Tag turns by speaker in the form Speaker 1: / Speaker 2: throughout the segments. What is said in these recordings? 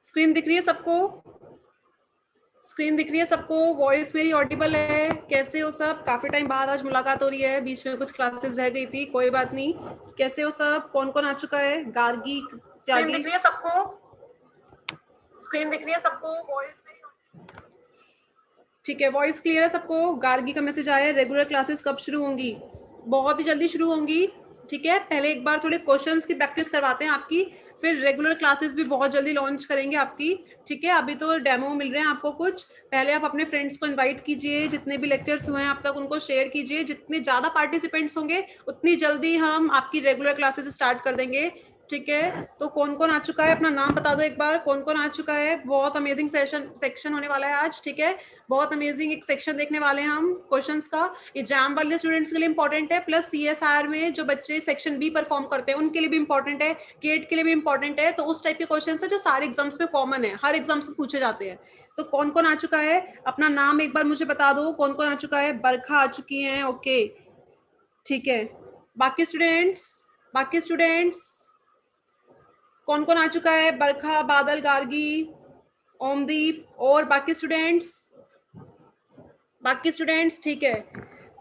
Speaker 1: Screen दिख रही है सबको? स्क्रीन दिख रही है सबको? वॉइस मेरी ऑडिबल है? कैसे हो सब? काफी टाइम बाद आज मुलाकात हो रही है, बीच में कुछ क्लासेस रह गई थी, कोई बात नहीं। कैसे हो सब? कौन कौन आ चुका है? गार्गी,
Speaker 2: स्क्रीन दिख रही है सबको? स्क्रीन दिख रही है सबको? वॉइस
Speaker 1: ठीक है, वॉइस क्लियर है सबको? गार्गी का मैसेज आया है, रेगुलर क्लासेस कब शुरू होंगी? बहुत ही जल्दी शुरू होंगी। ठीक है, पहले एक बार थोड़े क्वेश्चंस की प्रैक्टिस करवाते हैं आपकी, फिर रेगुलर क्लासेस भी बहुत जल्दी लॉन्च करेंगे आपकी। ठीक है, अभी तो डेमो मिल रहे हैं आपको कुछ। पहले आप अपने फ्रेंड्स को इनवाइट कीजिए, जितने भी लेक्चर्स हुए हैं अब तक उनको शेयर कीजिए। जितने ज्यादा पार्टिसिपेंट्स होंगे उतनी जल्दी हम आपकी रेगुलर क्लासेस स्टार्ट कर देंगे। ठीक है, तो कौन कौन आ चुका है अपना नाम बता दो एक बार, कौन कौन आ चुका है। बहुत अमेजिंग सेक्शन होने वाला है आज। ठीक है, बहुत अमेजिंग एक सेक्शन देखने वाले हैं हम क्वेश्चंस का। ये जैम वाले स्टूडेंट्स के लिए इंपॉर्टेंट है, प्लस सीएसआर में जो बच्चे सेक्शन बी परफॉर्म करते हैं उनके लिए भी इंपॉर्टेंट है, केट के लिए भी इंपॉर्टेंट है। तो उस टाइप के क्वेश्चंस है जो सारे एग्जाम्स में कॉमन है, हर एग्जाम से पूछे जाते हैं। तो कौन कौन आ चुका है अपना नाम एक बार मुझे बता दो, कौन कौन आ चुका है। बरखा आ चुकी है, ओके ठीक है। बाकी स्टूडेंट्स कौन कौन आ चुका है? बरखा, बादल, गार्गी, ओमदीप और बाकी स्टूडेंट्स ठीक है।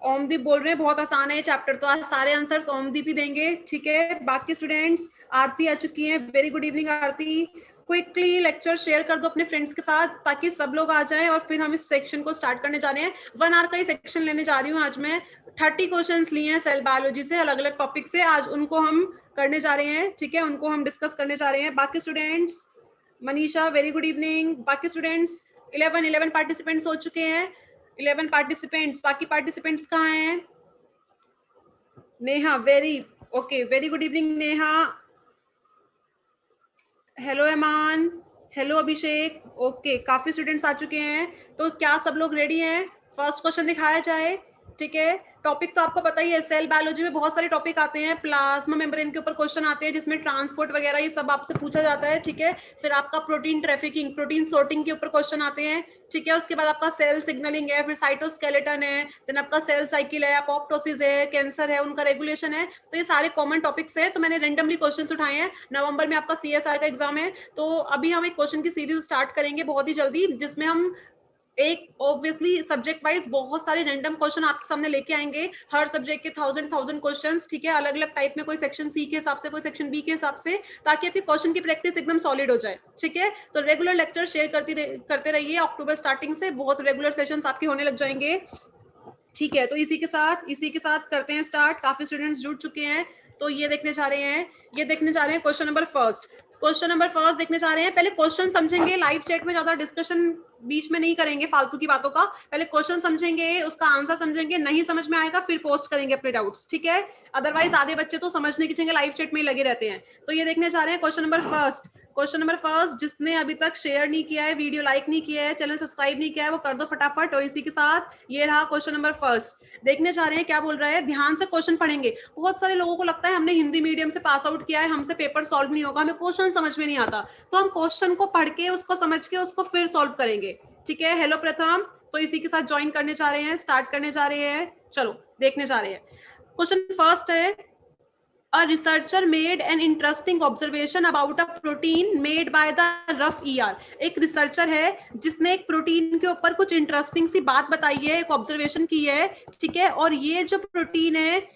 Speaker 1: ओमदीप बोल रहे हैं बहुत आसान है चैप्टर, तो आज सारे आंसर्स ओमदीप ही देंगे। ठीक है, बाकी स्टूडेंट्स, आरती आ चुकी है, वेरी गुड इवनिंग आरती। क्विकली लेक्चर शेयर कर दो अपने फ्रेंड्स के साथ ताकि सब लोग आ जाएं और फिर हम इस सेक्शन को स्टार्ट करने जा रहे हैं। 1 आवर का ही सेक्शन लेने जा रही हूँ आज मैं। 30 क्वेश्चंस लिए हैं सेल बायोलॉजी से, अलग अलग टॉपिक से, आज उनको हम करने जा रहे हैं। ठीक है, उनको हम डिस्कस करने जा रहे हैं। बाकी students, Manisha very good evening. बाकी स्टूडेंट्स 11 पार्टिसिपेंट्स हो चुके हैं, 11 पार्टिसिपेंट्स। बाकी पार्टिसिपेंट्स कहाँ हैं? Neha very okay, very good evening Neha. Hello एमान, हेलो अभिषेक, ओके काफी स्टूडेंट्स आ चुके हैं। तो क्या सब लोग रेडी हैं? फर्स्ट क्वेश्चन दिखाया जाए। ठीक है, टॉपिक तो आपको पता ही है, सेल बायोलॉजी में बहुत सारे टॉपिक आते हैं, प्लाज्मा मेम्ब्रेन के ऊपर क्वेश्चन आते हैं जिसमें ट्रांसपोर्ट वगैरह ये सब आपसे पूछा जाता है। ठीक है, फिर आपका प्रोटीन ट्रैफिकिंग, प्रोटीन सोर्टिंग के ऊपर क्वेश्चन आते हैं। ठीक है, उसके बाद आपका सेल सिग्नलिंग है, फिर साइटोस्केलेटन है, देन आपका सेल साइकिल है, अपोप्टोसिस है, कैंसर है, उनका रेगुलेशन है। तो ये सारे कॉमन टॉपिक्स हैं, तो मैंने रेंडमली क्वेश्चंस उठाए हैं। नवंबर में आपका सीएसआर का एग्जाम है, तो अभी हम एक क्वेश्चन की सीरीज स्टार्ट करेंगे बहुत ही जल्दी, जिसमें हम एक ऑब्वियसली सब्जेक्ट वाइज बहुत सारे रैंडम क्वेश्चन आपके सामने लेके आएंगे, हर सब्जेक्ट के 1000 क्वेश्चंस। ठीक है, अलग अलग टाइप में, कोई सेक्शन सी के हिसाब से, कोई सेक्शन बी के हिसाब से, ताकि आपकी क्वेश्चन की प्रैक्टिस एकदम सॉलिड हो जाए। ठीक है, तो रेगुलर लेक्चर शेयर करते रहिए। अक्टूबर स्टार्टिंग से बहुत रेगुलर सेशंस आपके होने लग जाएंगे। ठीक है, तो इसी के साथ करते हैं स्टार्ट। काफी स्टूडेंट्स जुड़ चुके हैं, तो ये देखने जा रहे हैं क्वेश्चन नंबर फर्स्ट देखने जा रहे हैं। पहले क्वेश्चन समझेंगे, लाइव चैट में ज्यादा डिस्कशन बीच में नहीं करेंगे फालतू की बातों का। पहले क्वेश्चन समझेंगे, उसका आंसर समझेंगे, नहीं समझ में आएगा फिर पोस्ट करेंगे अपने डाउट्स। ठीक है, अदरवाइज आधे बच्चे तो समझने की जगह लाइव चैट में ही लगे रहते हैं। तो ये देखने जा रहे हैं क्वेश्चन नंबर फर्स्ट। जिसने अभी तक शेयर नहीं किया है, वीडियो लाइक नहीं किया है, चैनल सब्सक्राइब नहीं किया है, वो कर दो फटाफट। और इसी के साथ ये रहा क्वेश्चन नंबर फर्स्ट। देखने जा रहे हैं क्या बोल रहा है, ध्यान से क्वेश्चन पढ़ेंगे। बहुत सारे लोगों को लगता है हमने हिंदी मीडियम से पास आउट किया है, हमसे पेपर सॉल्व नहीं होगा, हमें क्वेश्चन समझ में नहीं आता। तो हम क्वेश्चन को पढ़ के, उसको समझ के, उसको फिर सॉल्व करेंगे। ठीक है, हेलो प्रथम, तो इसी के साथ ज्वाइन करने जा रहे हैं, स्टार्ट करने जा रहे हैं। चलो देखने जा रहे हैं। क्वेश्चन फर्स्ट है, A researcher made an interesting observation about a protein made by the rough ER। एक रिसर्चर है जिसने एक प्रोटीन के ऊपर कुछ इंटरेस्टिंग सी बात बताई है, एक ऑब्जर्वेशन की है। ठीक है, और ये जो प्रोटीन है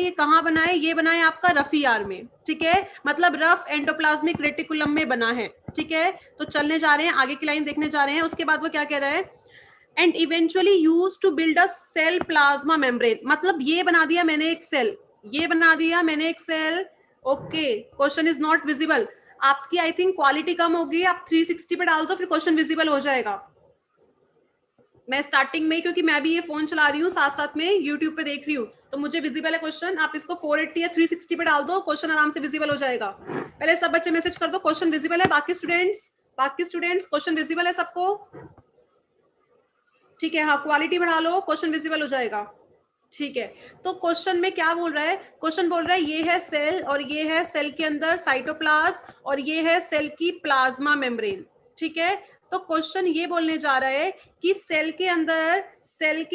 Speaker 1: ये कहाँ बना है? ये बना है आपका रफ ER में। ठीक है, मतलब रफ एंडोप्लाज्मिक रेटिकुलम में बना है। ठीक है, तो चलने जा रहे हैं, आगे की लाइन देखने जा रहे हैं। उसके बाद वो क्या कह रहा है, and eventually use to build a cell plasma membrane. मतलब ये बना दिया मैंने एक cell, okay, question is not visible. आपकी आई थिंक क्वालिटी कम होगी, आप 360 पे डाल दो, फिर क्वेश्चन विजिबल हो जाएगा। मैं स्टार्टिंग में, क्योंकि मैं भी ये फोन चला रही हूँ, साथ साथ में यूट्यूब पे देख रही हूँ, तो मुझे विजिबल है क्वेश्चन। आप इसको 480 या 360 पे डाल दो, क्वेश्चन आराम से विजिबल हो जाएगा। पहले सब बच्चे मैसेज कर दो क्वेश्चन विजिबल है। बाकी स्टूडेंट्स क्वेश्चन विजिबल है सबको? ठीक है, हाँ क्वालिटी बढ़ा लो, क्वेश्चन विजिबल हो जाएगा। ठीक है, तो क्वेश्चन में क्या बोल रहा है? क्वेश्चन बोल रहा है ये है सेल, और ये है सेल के अंदर साइटोप्लाज्म, और ये है सेल की प्लाज्मा मेम्ब्रेन। ठीक है, तो क्वेश्चन ये बोलने जा रहा है कि सेल के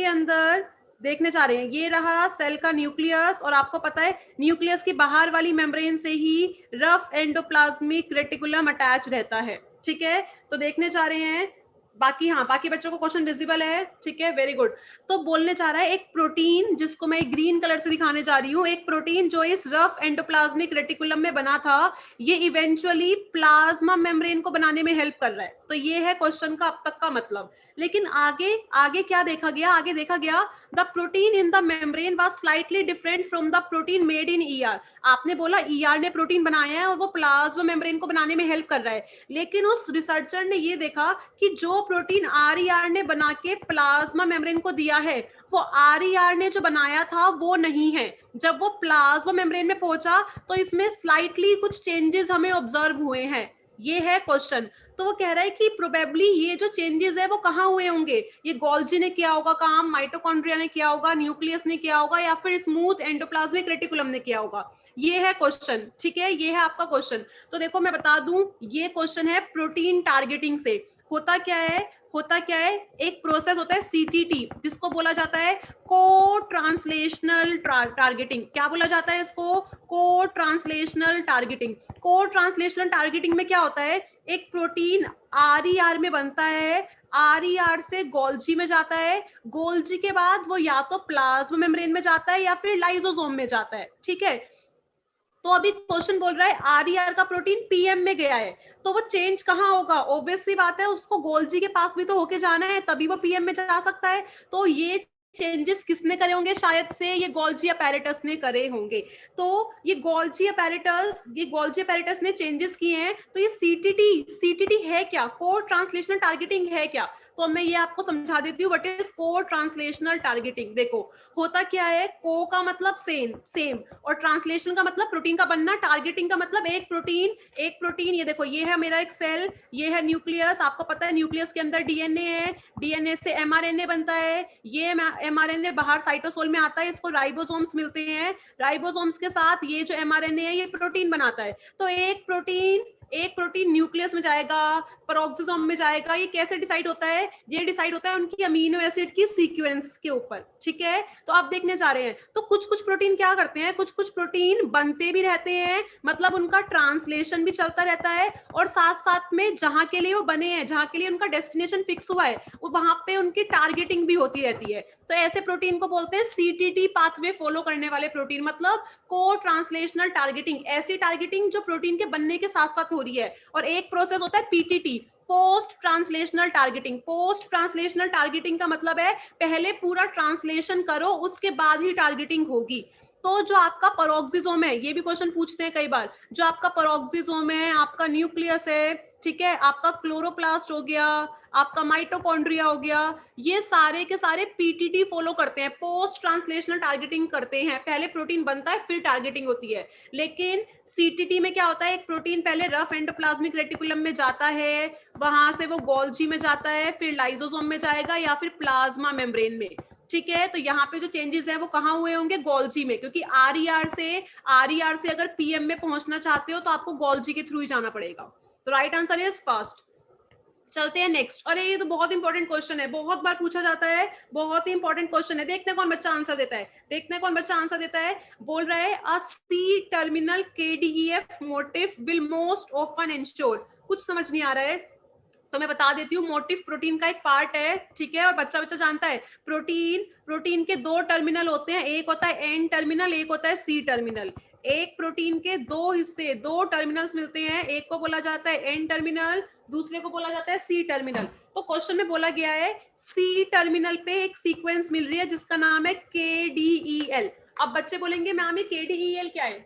Speaker 1: अंदर देखने जा रहे हैं, ये रहा सेल का न्यूक्लियस, और आपको पता है न्यूक्लियस की बाहर वाली मेम्ब्रेन से ही रफ एंडोप्लाज्मिक रेटिकुलम अटैच रहता है, ठीक है। तो देखने जा रहे हैं बाकी, हाँ बाकी बच्चों को क्वेश्चन विजिबल है, ठीक है, वेरी गुड। तो बोलने जा रहा है एक प्रोटीन जिसको मैं ग्रीन कलर से दिखाने जा रही हूँ, एक प्रोटीन जो इस रफ एंडोप्लाज्मिक रेटिकुलम में बना था, ये इवेंचुअली प्लाज्मा मेम्ब्रेन को बनाने में हेल्प कर रहा है। तो ये है क्वेश्चन का अब तक का मतलब। लेकिन आगे आगे क्या देखा गया, आगे देखा गया the protein in the membrane was slightly different from the protein made in ER. आपने बोला ईआर ने प्रोटीन बनाया है और वो प्लाज्मा मेम्ब्रेन को बनाने में हेल्प कर रहा है, लेकिन उस रिसर्चर ने ये देखा कि जो प्रोटीन आरईआर ने बना के प्लाज्मा मेम्ब्रेन को दिया है, वो आरईआर ने जो बनाया था वो नहीं है। जब वो प्लाज्मा मेम्ब्रेन में पहुंचा तो इसमें स्लाइटली कुछ चेंजेस हमें ऑब्जर्व हुए हैं। ये है क्वेश्चन। तो वो कह रहा है कि प्रोबेबली ये जो चेंजेस है वो कहाँ हुए होंगे, ये गोल्जी ने किया होगा काम, माइटोकॉन्ड्रिया ने किया होगा, न्यूक्लियस ने किया होगा, या फिर स्मूथ एंडोप्लाज्मिक रेटिकुलम ने किया होगा। ये है क्वेश्चन, ठीक है, ये है आपका क्वेश्चन। तो देखो मैं बता दूं, ये क्वेश्चन है प्रोटीन टारगेटिंग से। होता क्या है, होता क्या है, एक प्रोसेस होता है सीटीटी, जिसको बोला जाता है को ट्रांसलेशनल टारगेटिंग। क्या बोला जाता है इसको, को ट्रांसलेशनल टारगेटिंग। को ट्रांसलेशनल टारगेटिंग में क्या होता है, एक प्रोटीन आरईआर में बनता है, आरईआर से गोल्जी में जाता है, गोल्जी के बाद वो या तो प्लाज्मा मेम्ब्रेन में जाता है या फिर लाइसोसोम में जाता है, ठीक है। तो अभी क्वेश्चन बोल रहा है आरईआर का प्रोटीन पीएम में गया है, तो वो चेंज कहाँ होगा, ऑब्वियस सी बात है उसको गोल्जी के पास भी तो होके जाना है, तभी वो पीएम में जा सकता है। तो ये चेंजेस किसने करे होंगे, शायद से ये गोल्जी अपैरेटस ने करे होंगे। तो ये गोल्जी अपैरेटस ने चेंजेस किए हैं। तो ये सीटीटी है क्या, कोर ट्रांसलेशनल टारगेटिंग है क्या। तो मैं ये आपको समझा देती हूँ what is core translational targeting. देखो होता क्या है, को का मतलब सेम, और ट्रांसलेशन का मतलब प्रोटीन का बनना, टारगेटिंग का मतलब एक प्रोटीन। ये देखो ये है मेरा एक सेल, ये है न्यूक्लियस, आपको पता है न्यूक्लियस के अंदर डीएनए है, डीएनए से एमआरएनए बनता है, ये एमआरएनए बाहर साइटोसोल में आता है, इसको राइबोसोम्स मिलते हैं, राइबोसोम्स के साथ ये जो एमआरएनए है ये प्रोटीन बनाता है। तो एक प्रोटीन न्यूक्लियस में जाएगा, पेरोक्सिसोम में जाएगा, ये कैसे डिसाइड होता है, ये डिसाइड होता है उनकी अमीनो एसिड की सीक्वेंस के ऊपर, ठीक है। तो आप देखने जा रहे हैं, तो कुछ प्रोटीन क्या करते हैं, कुछ प्रोटीन बनते भी रहते हैं, मतलब उनका ट्रांसलेशन भी चलता रहता है, और साथ साथ में जहां के लिए वो बने हैं, जहां के लिए उनका डेस्टिनेशन फिक्स हुआ है, वो वहां पे उनकी टारगेटिंग भी होती रहती है। तो ऐसे प्रोटीन को बोलते हैं सीटीटी पाथवे फॉलो करने वाले प्रोटीन, मतलब को ट्रांसलेशनल टारगेटिंग, ऐसी टारगेटिंग जो प्रोटीन के बनने के साथ साथ हो रही है। और एक प्रोसेस होता है PTT, post translational targeting. Post translational targeting का मतलब है पहले पूरा ट्रांसलेशन करो, उसके बाद ही टारगेटिंग होगी। तो जो आपका पेरोक्सिसोम है, ये भी क्वेश्चन पूछते हैं कई बार, जो आपका पेरोक्सिसोम है, आपका न्यूक्लियस है, ठीक है, आपका क्लोरोप्लास्ट हो गया, आपका माइटोकॉन्ड्रिया हो गया, ये सारे के सारे पीटीटी फॉलो करते हैं, पोस्ट ट्रांसलेशनल टारगेटिंग करते हैं। पहले प्रोटीन बनता है फिर टारगेटिंग होती है। लेकिन सीटीटी में क्या होता है, एक प्रोटीन पहले रफ एंडोप्लाज्मिक रेटिकुलम में जाता है, वहां से वो गोल्जी में जाता है, फिर लाइसोसोम में जाएगा या फिर प्लाज्मा मेम्ब्रेन में, ठीक है। तो यहाँ पे जो चेंजेस है वो कहाँ हुए होंगे, गोल्जी में, क्योंकि आरईआर से अगर पीएम में पहुंचना चाहते हो तो आपको गोल्जी के थ्रू ही जाना पड़ेगा। तो राइट आंसर इज फर्स्ट। चलते हैं नेक्स्ट। अरे ये तो बहुत इंपॉर्टेंट क्वेश्चन है, बहुत बार पूछा जाता है, बहुत ही इंपॉर्टेंट क्वेश्चन है। देखते हैं कौन बच्चा आंसर देता है, बोल रहा है a C terminal KDEF motif will most often ensure. कुछ समझ नहीं आ रहा है तो मैं बता देती हूँ, मोटिफ प्रोटीन का एक पार्ट है, ठीक है, और बच्चा जानता है प्रोटीन के दो टर्मिनल होते हैं, एक होता है एन टर्मिनल, एक होता है सी टर्मिनल। एक प्रोटीन के दो हिस्से, दो टर्मिनल्स मिलते हैं, एक को बोला जाता है एन टर्मिनल, दूसरे को बोला जाता है सी टर्मिनल। तो क्वेश्चन में बोला गया है सी टर्मिनल पे एक सीक्वेंस मिल रही है जिसका नाम है KDEL। अब बच्चे बोलेंगे मैम ये KDEL क्या है,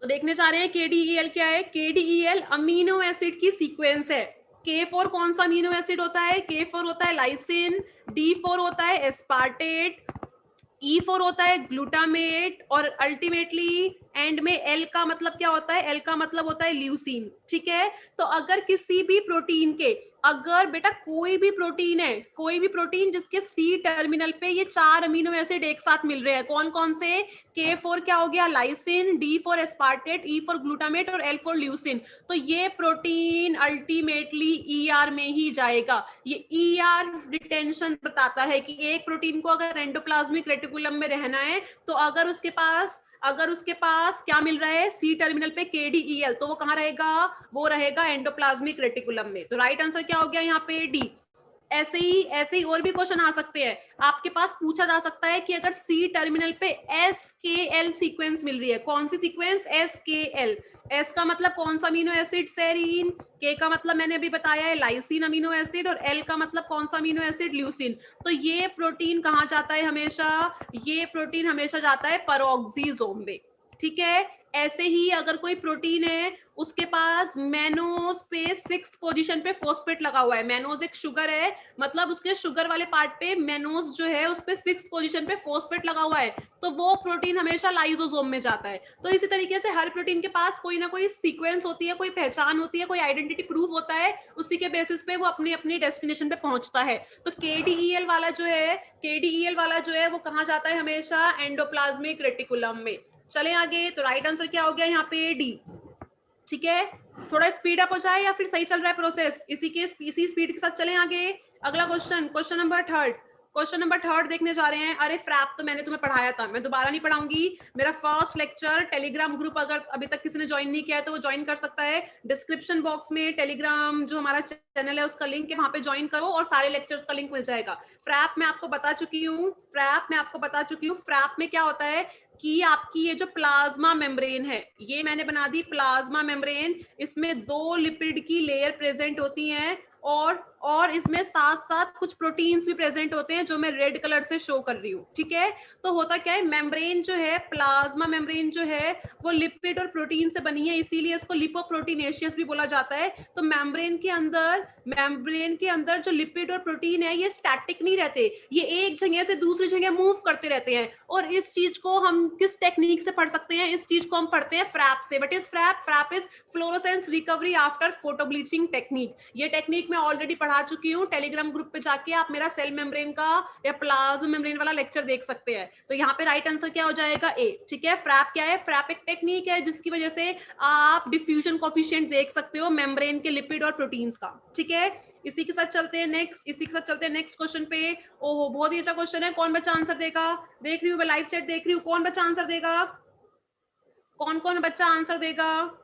Speaker 1: तो देखने जा रहे हैं KDEL क्या है। KDEL अमीनो एसिड की सीक्वेंस है। K4 कौन सा अमीनो एसिड होता है, K4 होता है लाइसिन, D4 होता है एस्पार्टेट, E4 होता है ग्लूटामेट, और अल्टीमेटली एंड में L का मतलब क्या होता है, L का मतलब होता है ल्यूसीन, ठीक है। तो अगर किसी भी प्रोटीन के अगर बेटा कोई भी प्रोटीन है, कोई भी प्रोटीन जिसके सी टर्मिनल पे ये 4 अमीनो एसिड एक साथ मिल रहे हैं, कौन कौन से? K फॉर क्या हो गया? Lysine, D for aspartate, E for glutamate और L फॉर ल्यूसिन। तो ये प्रोटीन अल्टीमेटली ER में ही जाएगा। ये ER रिटेंशन बताता है कि एक प्रोटीन को अगर एंडोप्लाज्मिक रेटिकुलम में रहना है तो अगर उसके पास क्या मिल रहा है? सी टर्मिनल पे KDEL, तो वो कहाँ रहेगा? वो रहेगा एंडोप्लाज्मिक रेटिकुलम में। तो राइट आंसर क्या हो गया यहाँ पे? डी। ऐसे ही और भी क्वेश्चन आ सकते हैं। आपके पास पूछा जा सकता है कि अगर सी टर्मिनल पे SKL सीक्वेंस मिल रही है, कौन सी सीक्वेंस? SKL। एस का मतलब कौन सा अमीनो एसिड? सेरीन। के का मतलब मैंने अभी बताया है लाइसिन अमीनो एसिड, और एल का मतलब कौन सा अमीनो एसिड? ल्यूसिन। तो ये प्रोटीन कहाँ जाता है हमेशा? ये प्रोटीन हमेशा जाता है पेरोक्सीसोम में। ठीक है। ऐसे ही अगर कोई प्रोटीन है उसके पास मैनोज पे 6th पोजीशन पे फॉस्फेट लगा हुआ है, मैनोज एक शुगर है, मतलब उसके शुगर वाले पार्ट पे मैनोज जो है उस पे 6th पोजीशन पे फॉस्फेट लगा हुआ है, तो वो प्रोटीन हमेशा लाइसोसोम में जाता है। तो इसी तरीके से हर प्रोटीन के पास कोई ना कोई सीक्वेंस होती है, कोई पहचान होती है, कोई आइडेंटिटी प्रूफ होता है, उसी के बेसिस पे वो अपनी अपनी डेस्टिनेशन पे पहुंचता है। तो KDEL वाला जो है वो कहाँ जाता है? हमेशा एंडोप्लाज्मिक रेटिकुलम में। चले आगे। तो राइट आंसर क्या हो गया यहाँ पे? डी। ठीक है। थोड़ा स्पीड अप हो जाए या फिर सही चल रहा है प्रोसेस? इसी स्पीड के साथ चलें आगे। अगला क्वेश्चन नंबर थर्ड देखने जा रहे हैं। अरे फ्रैप तो मैंने तुम्हें पढ़ाया था, मैं दोबारा नहीं पढ़ाऊंगी। मेरा फर्स्ट लेक्चर टेलीग्राम ग्रुप अगर अभी तक किसी ने ज्वाइन नहीं किया है तो वो ज्वाइन कर सकता है। डिस्क्रिप्शन बॉक्स में टेलीग्राम जो हमारा चैनल है उसका लिंक है, वहां पे ज्वाइन करो और सारे लेक्चर्स का लिंक मिल जाएगा। फ्रैप मैं आपको बता चुकी हूँ। फ्रैप में क्या होता है कि आपकी ये जो प्लाज्मा मेम्ब्रेन है, ये मैंने बना दी प्लाज्मा मेम्ब्रेन। इसमें 2 लिपिड की लेयर प्रेजेंट होती हैं और इसमें साथ साथ कुछ प्रोटीन्स भी प्रेजेंट होते हैं जो मैं रेड कलर से शो कर रही हूँ। ठीक है। तो होता क्या है, मेम्ब्रेन जो है, प्लाज्मा मेम्ब्रेन जो है वो लिपिड और प्रोटीन से बनी है, इसीलिए इसको लिपोप्रोटीनेशियस भी बोला जाता है। तो मेम्ब्रेन के अंदर जो लिपिड और प्रोटीन है ये स्टैटिक नहीं रहते, ये एक जगह से दूसरी जगह मूव करते रहते हैं। और इस चीज को हम किस टेक्निक से पढ़ सकते हैं? इस चीज को हम पढ़ते हैं फ्रैप से। What is FRAP? FRAP is fluorescence recovery after photo bleaching technique. ये टेक्निक मैं ऑलरेडी पढ़ा चुकी हूँ। टेलीग्राम ग्रुप पे जाके आप मेरा सेल मेम्ब्रेन का या प्लाज्मा मेम्ब्रेन वाला लेक्चर देख सकते हैं। तो यहाँ पे राइट आंसर क्या हो जाएगा? ए। ठीक है। फ्रैप क्या है? फ्रैप एक टेक्निक है जिसकी वजह से आप डिफ्यूजन कोफिशिएंट देख सकते हो मेम्ब्रेन के लिपिड और प्रोटीन्स का। ठीक है। इसी के साथ चलते हैं नेक्स्ट क्वेश्चन पे। ओहो, बहुत ही अच्छा क्वेश्चन है। कौन बच्चा आंसर देगा? देख रही हूँ मैं, लाइव चैट देख रही हूँ। कौन बच्चा आंसर देगा? कौन बच्चा आंसर देगा?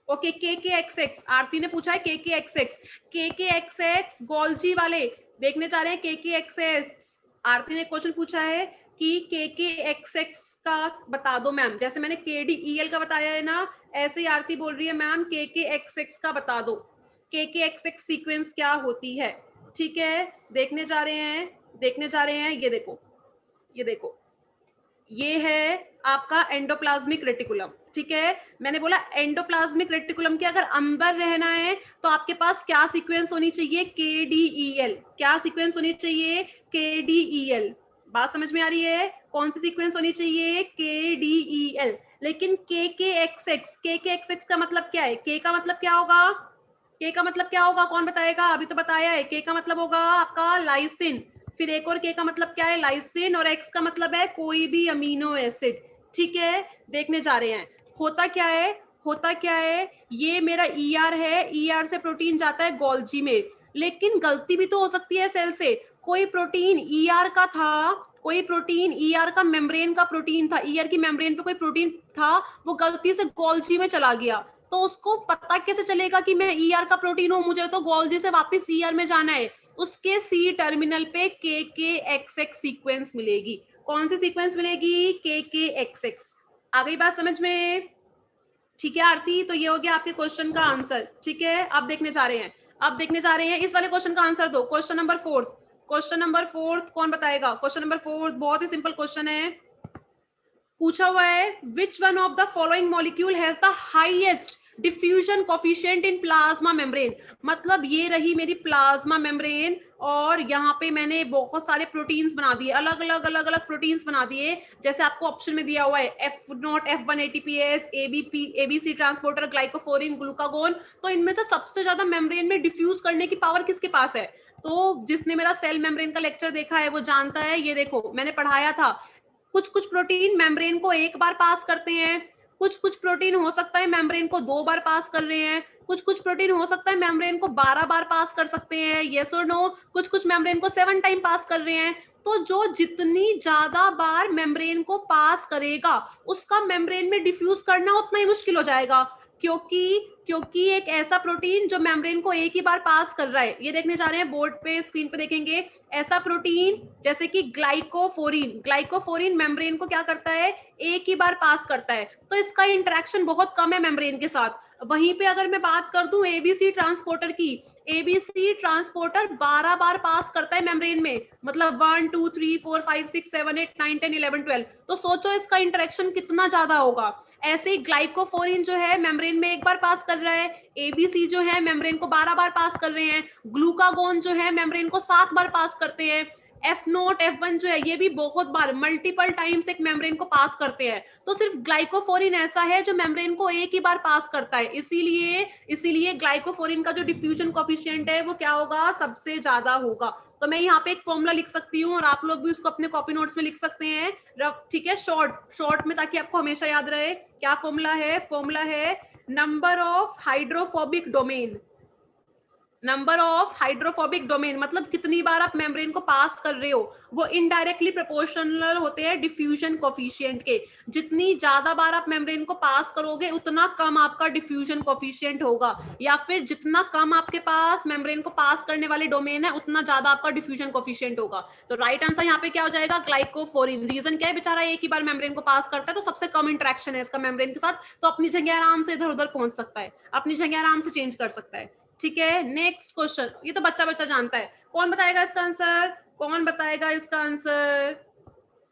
Speaker 1: ओके, KKXX आरती ने पूछा है। KKXX गोल्जी वाले देखने जा रहे हैं। KKXX आरती ने क्वेश्चन पूछा है कि KKXX का बता दो मैम। जैसे मैंने KDEL का बताया है ना, ऐसे ही आरती बोल रही है मैम KKXX का बता दो। KKXX सीक्वेंस क्या होती है? ठीक है, देखने जा रहे हैं। ये देखो ये है आपका एंडोप्लाज्मिक रेटिकुलम। ठीक है। मैंने बोला एंडोप्लाज्मिक रेटिकुलम के अगर अंदर रहना है तो आपके पास क्या सीक्वेंस होनी चाहिए? KDEL। क्या सीक्वेंस होनी चाहिए? KDEL। बात समझ में आ रही है? कौन सी सीक्वेंस होनी चाहिए? KDEL। लेकिन KKXX का मतलब क्या है? K का मतलब क्या होगा? कौन बताएगा? अभी तो बताया है। K का मतलब होगा आपका लाइसिन। फिर एक और K का मतलब क्या है? लाइसिन। और X का मतलब है कोई भी अमीनो एसिड। ठीक है। देखने जा रहे हैं होता क्या है। ये मेरा ER है, ER से प्रोटीन जाता है गोल्जी में। लेकिन गलती भी तो हो सकती है सेल से। कोई प्रोटीन ER का था, कोई प्रोटीन ER का मेम्ब्रेन का प्रोटीन था, ER की मेम्ब्रेन पे कोई प्रोटीन था, वो गलती से गोल्जी में चला गया। तो उसको पता कैसे चलेगा कि मैं ER का प्रोटीन हूं? मुझे तो गोल्जी से वापस ER में जाना है। उसके सी टर्मिनल पे KKXX सीक्वेंस मिलेगी। कौन सी सीक्वेंस मिलेगी? KKXX। आ गई बात समझ में? ठीक है आरती, तो ये हो गया आपके क्वेश्चन का आंसर। ठीक है। अब देखने जा रहे हैं इस वाले क्वेश्चन का आंसर दो। क्वेश्चन नंबर फोर्थ कौन बताएगा? क्वेश्चन नंबर 4 बहुत ही सिंपल क्वेश्चन है। पूछा हुआ है which one of the following molecule has the highest diffusion coefficient in plasma membrane, मतलब ये रही मेरी प्लाज्मा मेम्ब्रेन और यहाँ पे मैंने बहुत सारे प्रोटीन्स बना दिए, अलग अलग प्रोटीन्स बना दिए, जैसे आपको ऑप्शन में दिया हुआ है F0, F1 ATPase, ABC transporter, ग्लाइकोफोरिन, glucagon. तो इनमें से सबसे ज्यादा मेम्ब्रेन में डिफ्यूज करने की पावर किसके पास है? तो जिसने मेरा सेल मेम्ब्रेन का लेक्चर देखा है वो जानता है। ये देखो मैंने पढ़ाया था, कुछ कुछ प्रोटीन मेम्ब्रेन को एक बार पास करते हैं, कुछ कुछ प्रोटीन हो सकता है मेम्ब्रेन को 2 बार पास कर रहे हैं, कुछ कुछ प्रोटीन हो सकता है मेम्ब्रेन को 12 बार पास कर सकते हैं, यस और नो, कुछ कुछ मेम्ब्रेन को 7 टाइम पास कर रहे हैं। तो जो जितनी ज्यादा बार मेम्ब्रेन को पास करेगा उसका मेम्ब्रेन में डिफ्यूज करना उतना ही मुश्किल हो जाएगा, क्योंकि एक ऐसा प्रोटीन जो मेम्ब्रेन को एक ही बार पास कर रहा है, ये देखने जा रहे हैं बोर्ड पे, स्क्रीन पे देखेंगे, ऐसा प्रोटीन जैसे कि ग्लाइकोफोरिन मेम्ब्रेन को क्या करता है? एक ही बार पास करता है, तो इसका इंटरेक्शन बहुत कम है मेम्ब्रेन के साथ। वहीं पे अगर मैं बात कर दूं एबीसी ट्रांसपोर्टर की, एबीसी ट्रांसपोर्टर 12 बार पास करता है मेम्ब्रेन में, मतलब 1 2 3 4 5 6 7 8 9 10 11 12। तो सोचो इसका इंटरेक्शन कितना ज्यादा होगा। ऐसे ही ग्लाइकोफोरिन जो है मेम्ब्रेन में एक बार पास कर रहा है, एबीसी जो है मेम्ब्रेन को 12 बार पास कर रहे हैं, ग्लूकागोन जो है मेम्ब्रेन को 7 बार पास करते हैं, F0, F1 जो है ये भी बहुत बार मल्टीपल टाइम्स एक मेम्ब्रेन को पास करते हैं। तो सिर्फ ग्लाइकोफोरिन ऐसा है जो मेम्ब्रेन को एक ही बार पास करता है, इसीलिए ग्लाइकोफोरिन का जो डिफ्यूजन कोफिशिएंट है वो क्या होगा? सबसे ज्यादा होगा। तो मैं यहाँ पे एक फॉर्मूला लिख सकती हूँ और आप लोग भी उसको अपने कॉपी नोट्स में लिख सकते हैं, ठीक है, शॉर्ट में, ताकि आपको हमेशा याद रहे। क्या फॉर्मूला है? फॉर्मूला है number of hydrophobic domain, number of hydrophobic domain, मतलब कितनी बार आप मेम्ब्रेन को पास कर रहे हो, वो इनडायरेक्टली प्रोपोर्शनल होते हैं डिफ्यूजन कोफिशिएंट के। जितनी ज्यादा बार आप मेम्ब्रेन को पास करोगे उतना कम आपका डिफ्यूजन कोफिशिएंट होगा, या फिर जितना कम आपके पास मेम्ब्रेन को पास करने वाले डोमेन है उतना ज्यादा आपका डिफ्यूजन कोफिशिएंट होगा। तो राइट आंसर यहाँ पे क्या हो जाएगा? ग्लाइकोफोरिन। रीजन क्या है? बेचारा एक ही बार मेम्ब्रेन को पास करता है, तो सबसे कम इंटरेक्शन है इसका मेम्ब्रेन के साथ, तो अपनी जगह आराम से इधर उधर पहुंच सकता है, अपनी जगह आराम से चेंज कर सकता है। ठीक है, नेक्स्ट क्वेश्चन, ये तो बच्चा जानता है। कौन बताएगा इसका आंसर? कौन बताएगा इसका आंसर?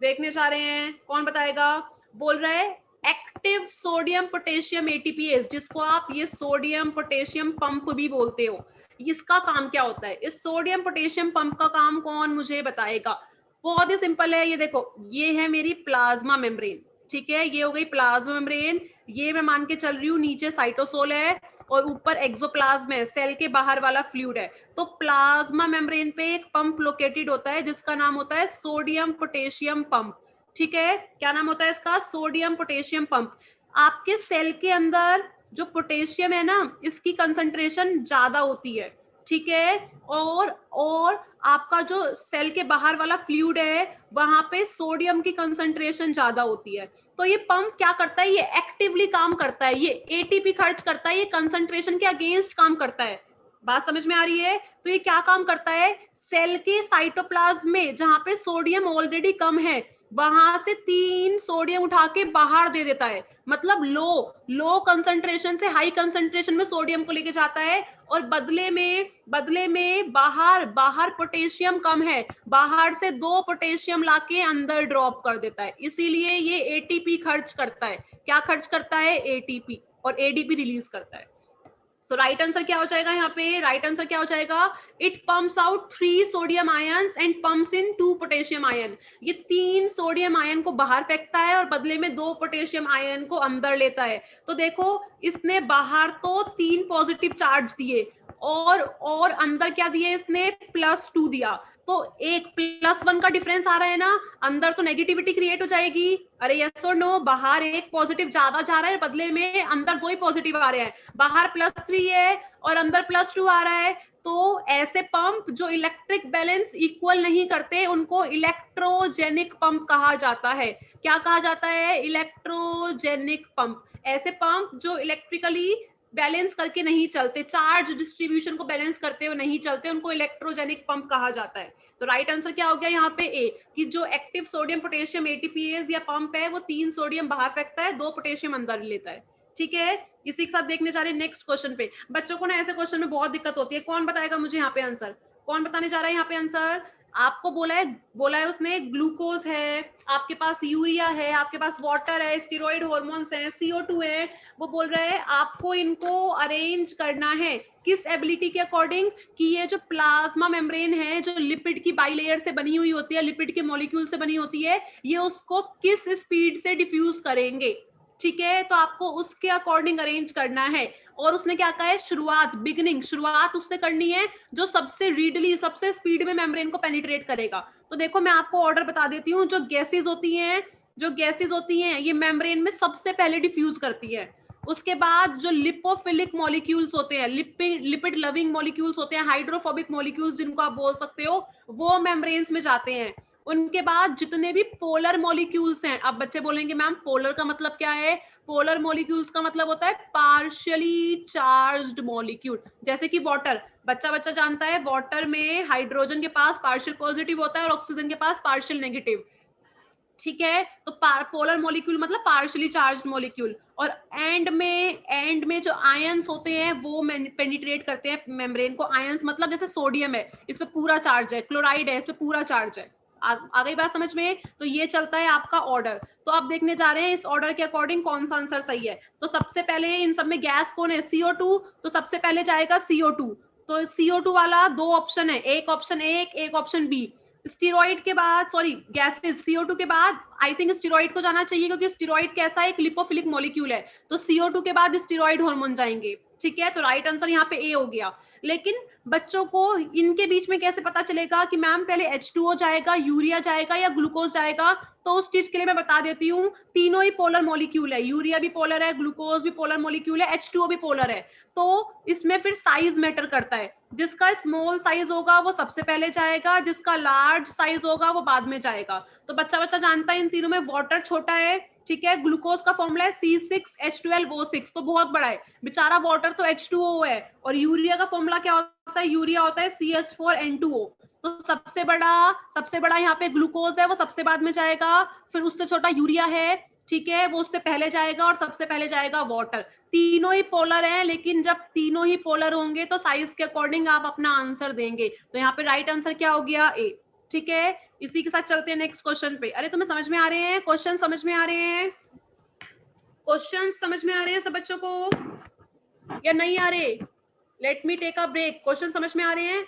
Speaker 1: देखने जा रहे हैं, कौन बताएगा? बोल रहा है एक्टिव सोडियम पोटेशियम एटीपीएस, जिसको आप ये सोडियम पोटेशियम पंप भी बोलते हो, इसका काम क्या होता है? इस सोडियम पोटेशियम पंप का काम कौन मुझे बताएगा? बहुत ही सिंपल है, ये देखो, ये है मेरी प्लाज्मा मेम्ब्रेन, ठीक है, ये हो गई प्लाज्मा मेम्ब्रेन, ये मैं मान के चल रही हूँ नीचे साइटोसोल है और ऊपर एक्सोप्लाज्म है, सेल के बाहर वाला फ्लूइड है। तो प्लाज्मा मेम्ब्रेन पे एक पंप लोकेटेड होता है जिसका नाम होता है सोडियम पोटेशियम पंप। ठीक है, क्या नाम होता है इसका? Sodium potassium pump. आपके सेल के अंदर जो पोटेशियम है ना, इसकी कंसंट्रेशन ज्यादा होती है, ठीक है, और आपका जो सेल के बाहर वाला फ्लूइड है वहां पे सोडियम की कंसंट्रेशन ज्यादा होती है। तो ये पंप क्या करता है? ये एक्टिवली काम करता है, ये एटीपी खर्च करता है, ये कंसंट्रेशन के अगेंस्ट काम करता है। बात समझ में आ रही है? तो ये क्या काम करता है? सेल के साइटोप्लाज्म में जहां पे सोडियम ऑलरेडी कम है वहां से 3 सोडियम उठा के बाहर दे देता है, मतलब लो कंसंट्रेशन से हाई कंसंट्रेशन में सोडियम को लेके जाता है, और बदले में बाहर पोटेशियम कम है, बाहर से 2 पोटेशियम लाके अंदर ड्रॉप कर देता है। इसीलिए ये एटीपी खर्च करता है। क्या खर्च करता है? एटीपी, और एडीपी रिलीज करता है। तो राइट आंसर क्या हो जाएगा यहाँ पे? राइट आंसर क्या हो जाएगा? It pumps out 3 sodium ions and pumps in 2 potassium ion. ये 3 सोडियम आयन को बाहर फेंकता है और बदले में 2 पोटेशियम आयन को अंदर लेता है। तो देखो, इसने बाहर तो 3 पॉजिटिव चार्ज दिए और अंदर क्या दिए इसने? +2 दिया। तो एक +1 का डिफरेंस आ रहा है ना, अंदर तो नेगेटिविटी क्रिएट हो जाएगी। अरे यस और नो? बाहर एक पॉजिटिव ज्यादा जा रहा है, बदले में अंदर 2 ही पॉजिटिव आ रहे हैं। बाहर +3 है और अंदर +2 आ रहा है। तो ऐसे पंप जो इलेक्ट्रिक बैलेंस इक्वल नहीं करते उनको इलेक्ट्रोजेनिक पंप कहा जाता है। क्या कहा जाता है? Electrogenic pump. ऐसे पंप जो इलेक्ट्रिकली बैलेंस करके नहीं चलते, चार्ज डिस्ट्रीब्यूशन को बैलेंस करते हुए नहीं चलते, उनको इलेक्ट्रोजेनिक पंप कहा जाता है। तो राइट आंसर क्या हो गया यहाँ पे? ए, कि जो एक्टिव सोडियम पोटेशियम एटीपीएस या पंप है वो 3 सोडियम बाहर फेंकता है, 2 पोटेशियम अंदर लेता है। ठीक है, इसी के साथ देखने जा रहे हैं नेक्स्ट क्वेश्चन पे। बच्चों को ना ऐसे क्वेश्चन में बहुत दिक्कत होती है। कौन बताएगा मुझे यहाँ पे आंसर? कौन बताने जा रहा है यहाँ पे आंसर? आपको बोला है उसने ग्लूकोज है, आपके पास यूरिया है, आपके पास वाटर है, स्टेरॉइड हार्मोन्स हैं, CO2 है। वो बोल रहा है आपको इनको अरेंज करना है किस एबिलिटी के अकॉर्डिंग, कि ये जो प्लाज्मा मेम्ब्रेन है जो लिपिड की बाइलेयर से बनी हुई होती है, लिपिड के मॉलिक्यूल से बनी होती है, ये उसको किस स्पीड से डिफ्यूज करेंगे। ठीक है, तो आपको उसके अकॉर्डिंग अरेंज करना है। और उसने क्या कहा है, शुरुआत उससे करनी है जो सबसे रीडली, सबसे स्पीड में मेम्ब्रेन को पेनिट्रेट करेगा। तो देखो मैं आपको ऑर्डर बता देती हूँ। जो गैसेस होती हैं ये मेम्ब्रेन में सबसे पहले डिफ्यूज करती है। उसके बाद जो लिपोफिलिक मॉलिक्यूल्स होते हैं, लिपिड लविंग मॉलिक्यूल्स होते हैं, हाइड्रोफोबिक मॉलिक्यूल्स जिनको आप बोल सकते हो, वो मेम्ब्रेन्स में जाते हैं। उनके बाद जितने भी पोलर मॉलिक्यूल्स हैं, अब बच्चे बोलेंगे मैम पोलर का मतलब क्या है। पोलर मॉलिक्यूल्स का मतलब होता है पार्शियली चार्ज्ड मॉलिक्यूल। जैसे कि वाटर, बच्चा जानता है वाटर में हाइड्रोजन के पास पार्शियल पॉजिटिव होता है और ऑक्सीजन के पास पार्शियल नेगेटिव। ठीक है, तो पोलर मॉलिक्यूल मतलब पार्शियली चार्ज्ड मॉलिक्यूल। और एंड में जो आयंस होते हैं वो पेनिट्रेट करते हैं मेम्ब्रेन को। आयंस मतलब जैसे सोडियम है, इस पे पूरा चार्ज है, क्लोराइड है, इस पे पूरा चार्ज है। आ गई बात समझ में। तो ये चलता है आपका ऑर्डर। तो आप देखने जा रहे हैं इस ऑर्डर के अकॉर्डिंग कौन सा आंसर सही है। तो सबसे पहले इन सब में गैस कौन है, CO2, तो सबसे पहले जाएगा CO2। तो CO2 वाला दो ऑप्शन है, एक ऑप्शन ए एक ऑप्शन बी। स्टीरॉइड के बाद, सॉरी गैसेस, CO2 के बाद आई थिंक स्टीरॉइड को जाना चाहिए, क्योंकि स्टीरॉइड कैसा एक लिपोफिलिक मॉलिक्यूल है। तो CO2 के बाद स्टीरॉइड हार्मोन जाएंगे। ठीक है, तो राइट आंसर यहाँ पे ए हो गया। लेकिन बच्चों को इनके बीच में कैसे पता चलेगा कि मैम पहले H2O जाएगा, यूरिया जाएगा या ग्लूकोज जाएगा। तो उस चीज के लिए मैं बता देती हूँ, तीनों ही पोलर मॉलिक्यूल है। यूरिया भी पोलर है, ग्लूकोज भी पोलर मॉलिक्यूल है, H2O भी पोलर है। तो इसमें फिर साइज मैटर करता है। जिसका स्मॉल साइज होगा वो सबसे पहले जाएगा, जिसका लार्ज साइज होगा वो बाद में जाएगा। तो बच्चा जानता है इन तीनों में वाटर छोटा है। ठीक है, ग्लूकोज का फॉर्मूला है C6H12O6, तो बहुत बड़ा है बेचारा। वाटर तो H2O है। और यूरिया का फॉर्मूला क्या होता है, यूरिया होता है CH4N2O। तो सबसे बड़ा यहाँ पे ग्लूकोज है, वो सबसे बाद में जाएगा। फिर उससे छोटा यूरिया है, ठीक है, वो उससे पहले जाएगा। और सबसे पहले जाएगा वाटर। तीनों ही पोलर हैं, लेकिन जब तीनों ही पोलर होंगे तो साइज के अकॉर्डिंग आप अपना आंसर देंगे। तो यहाँ पे राइट आंसर क्या हो गया, ए। ठीक है, इसी के साथ चलते हैं नेक्स्ट क्वेश्चन पे। अरे तुम्हें समझ में आ रहे हैं क्वेश्चन, समझ में आ रहे हैं क्वेश्चन, समझ में आ रहे हैं सब बच्चों को या नहीं आ रहे। Let me take a break. Question समझ में आ रहे हैं।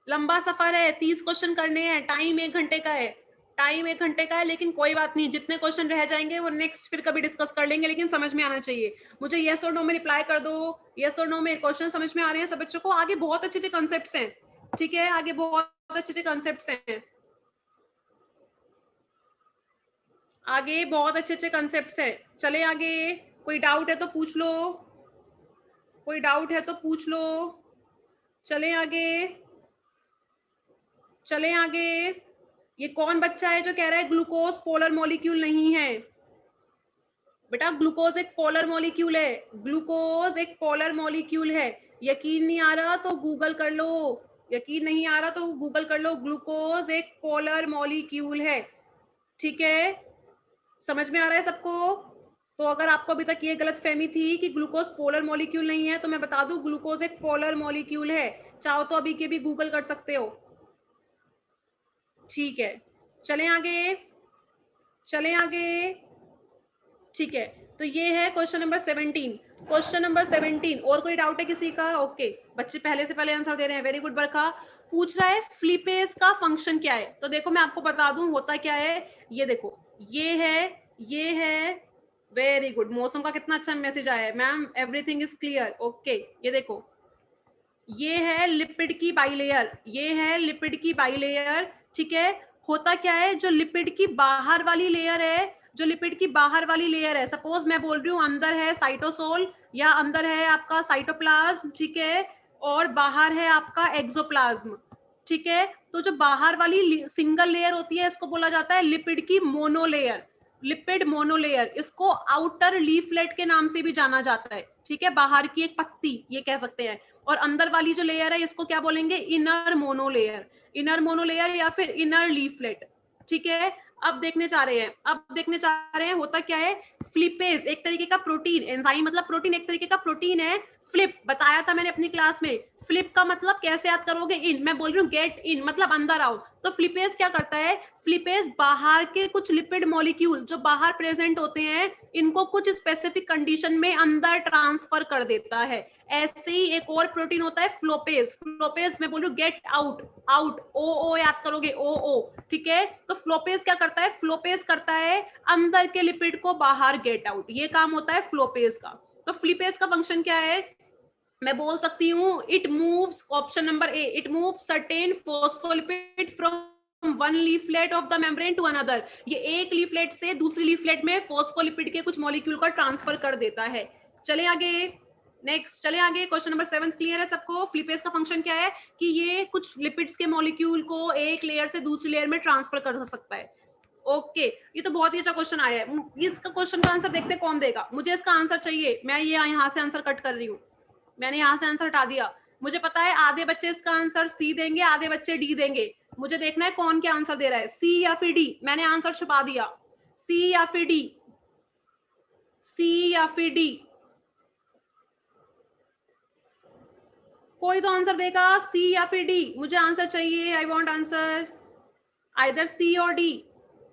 Speaker 1: लंबा सफर है, 30 क्वेश्चन करने हैं, टाइम 1 घंटे का है। लेकिन कोई बात नहीं, जितने क्वेश्चन रह जाएंगे वो नेक्स्ट फिर कभी डिस्कस कर लेंगे, लेकिन समझ में आना चाहिए। मुझे यस और नो में रिप्लाई कर दो, यस और नो में क्वेश्चन समझ में आ रहे हैं सब बच्चों को। आगे बहुत अच्छे अच्छे कॉन्सेप्ट्स हैं। ठीक है, आगे बहुत अच्छे अच्छे कॉन्सेप्ट्स हैं। आगे बहुत अच्छे अच्छे कॉन्सेप्ट्स हैं। चले आगे। कोई डाउट है तो पूछ लो, कोई डाउट है तो पूछ लो। चले आगे, चले आगे। ये कौन बच्चा है जो कह रहा है ग्लूकोज पोलर मॉलिक्यूल नहीं है। बेटा ग्लूकोज एक पोलर मॉलिक्यूल है, ग्लूकोज एक पोलर मॉलिक्यूल है। यकीन नहीं आ रहा तो गूगल कर लो, यकीन नहीं आ रहा तो गूगल कर लो। ग्लूकोज एक पोलर मॉलिक्यूल है। ठीक है, समझ में आ रहा है सबको। तो अगर आपको अभी तक ये गलत फहमी थी कि ग्लूकोज पोलर मॉलिक्यूल नहीं है, तो मैं बता दूं ग्लूकोज एक पोलर मॉलिक्यूल है। चाहो तो अभी के भी गूगल कर सकते हो। ठीक है, चलें आगे, चलें आगे। ठीक है, तो ये है क्वेश्चन नंबर 17। क्वेश्चन नंबर 17, और कोई डाउट है किसी का। ओके, बच्चे पहले से पहले आंसर दे रहे हैं, वेरी गुड बरखा। पूछ रहा है फ्लिपेज का फंक्शन क्या है। तो देखो मैं आपको बता दूं होता क्या है। ये देखो, ये है, वेरी गुड। मौसम का कितना अच्छा मैसेज आया है, ma'am everything is clear. Okay, ये देखो, ये है लिपिड की बाइलेयर, ये है लिपिड की बाइलेयर। ठीक है, होता क्या है, जो लिपिड की बाहर वाली लेयर है, जो लिपिड की बाहर वाली लेयर है, सपोज मैं बोल रही हूँ अंदर है साइटोसोल या अंदर है आपका साइटोप्लाज्म, ठीक है, और बाहर है आपका एक्सोप्लाज्म। ठीक है, तो जो बाहर वाली सिंगल लेयर होती है इसको बोला जाता है लिपिड की मोनोलेयर, लिपिड मोनोलेयर। इसको आउटर लीफलेट के नाम से भी जाना जाता है। ठीक है, बाहर की एक पत्ती ये कह सकते हैं। और अंदर वाली जो लेयर है इसको क्या बोलेंगे, इनर मोनोलेयर, इनर मोनोलेयर या फिर इनर लीफलेट। ठीक है, अब देखने जा रहे हैं होता क्या है। फ्लिपेज एक तरीके का प्रोटीन, एंजाइम मतलब प्रोटीन, एक तरीके का प्रोटीन है। फ्लिप बताया था मैंने अपनी क्लास में, फ्लिप का मतलब कैसे याद करोगे, इन, मैं बोल रही हूँ गेट इन मतलब अंदर आओ। तो फ्लिपेज क्या करता है, फ्लिपेज बाहर के कुछ लिपिड मॉलिक्यूल जो बाहर प्रेजेंट होते हैं इनको कुछ स्पेसिफिक कंडीशन में अंदर ट्रांसफर कर देता है। ऐसे ही एक और प्रोटीन होता है फ्लोपेज, फ्लोपेज मैं बोलूँ गेट आउट, आउट ओ याद करोगे ओ, ठीक है। तो फ्लोपेज क्या करता है, फ्लोपेज करता है अंदर के लिपिड को बाहर गेट आउट, ये काम होता है फ्लोपेज का। तो फ्लिपेज का फंक्शन क्या है, मैं बोल सकती हूँ it moves, option number A, it moves certain phospholipid from one leaflet of the membrane to another, ये एक लीफलेट से दूसरी लीफलेट में फॉस्फोलिपिड के कुछ मॉलिक्यूल का ट्रांसफर कर देता है। चले आगे, नेक्स्ट चले आगे, क्वेश्चन नंबर 7 क्लियर है सबको। फ्लिपेज का फंक्शन क्या है कि ये कुछ लिपिड्स के मॉलिक्यूल को एक लेयर से दूसरी लेयर में ट्रांसफर कर सकता है। ओके ये तो बहुत ही अच्छा क्वेश्चन आया है। इसका क्वेश्चन का आंसर देखते कौन देगा, मुझे इसका आंसर चाहिए, मैं ये यहाँ से आंसर कट कर रही हूँ, मैंने यहाँ से आंसर हटा दिया। मुझे पता है आधे बच्चे इसका आंसर सी देंगे, आधे बच्चे डी देंगे, मुझे देखना है कौन क्या आंसर दे रहा है, सी या फिर डी। मैंने आंसर छुपा दिया, सी या फिर डी, सी या फिर डी, कोई तो आंसर देगा, सी या फिर डी, मुझे आंसर चाहिए, I want answer, either C और डी,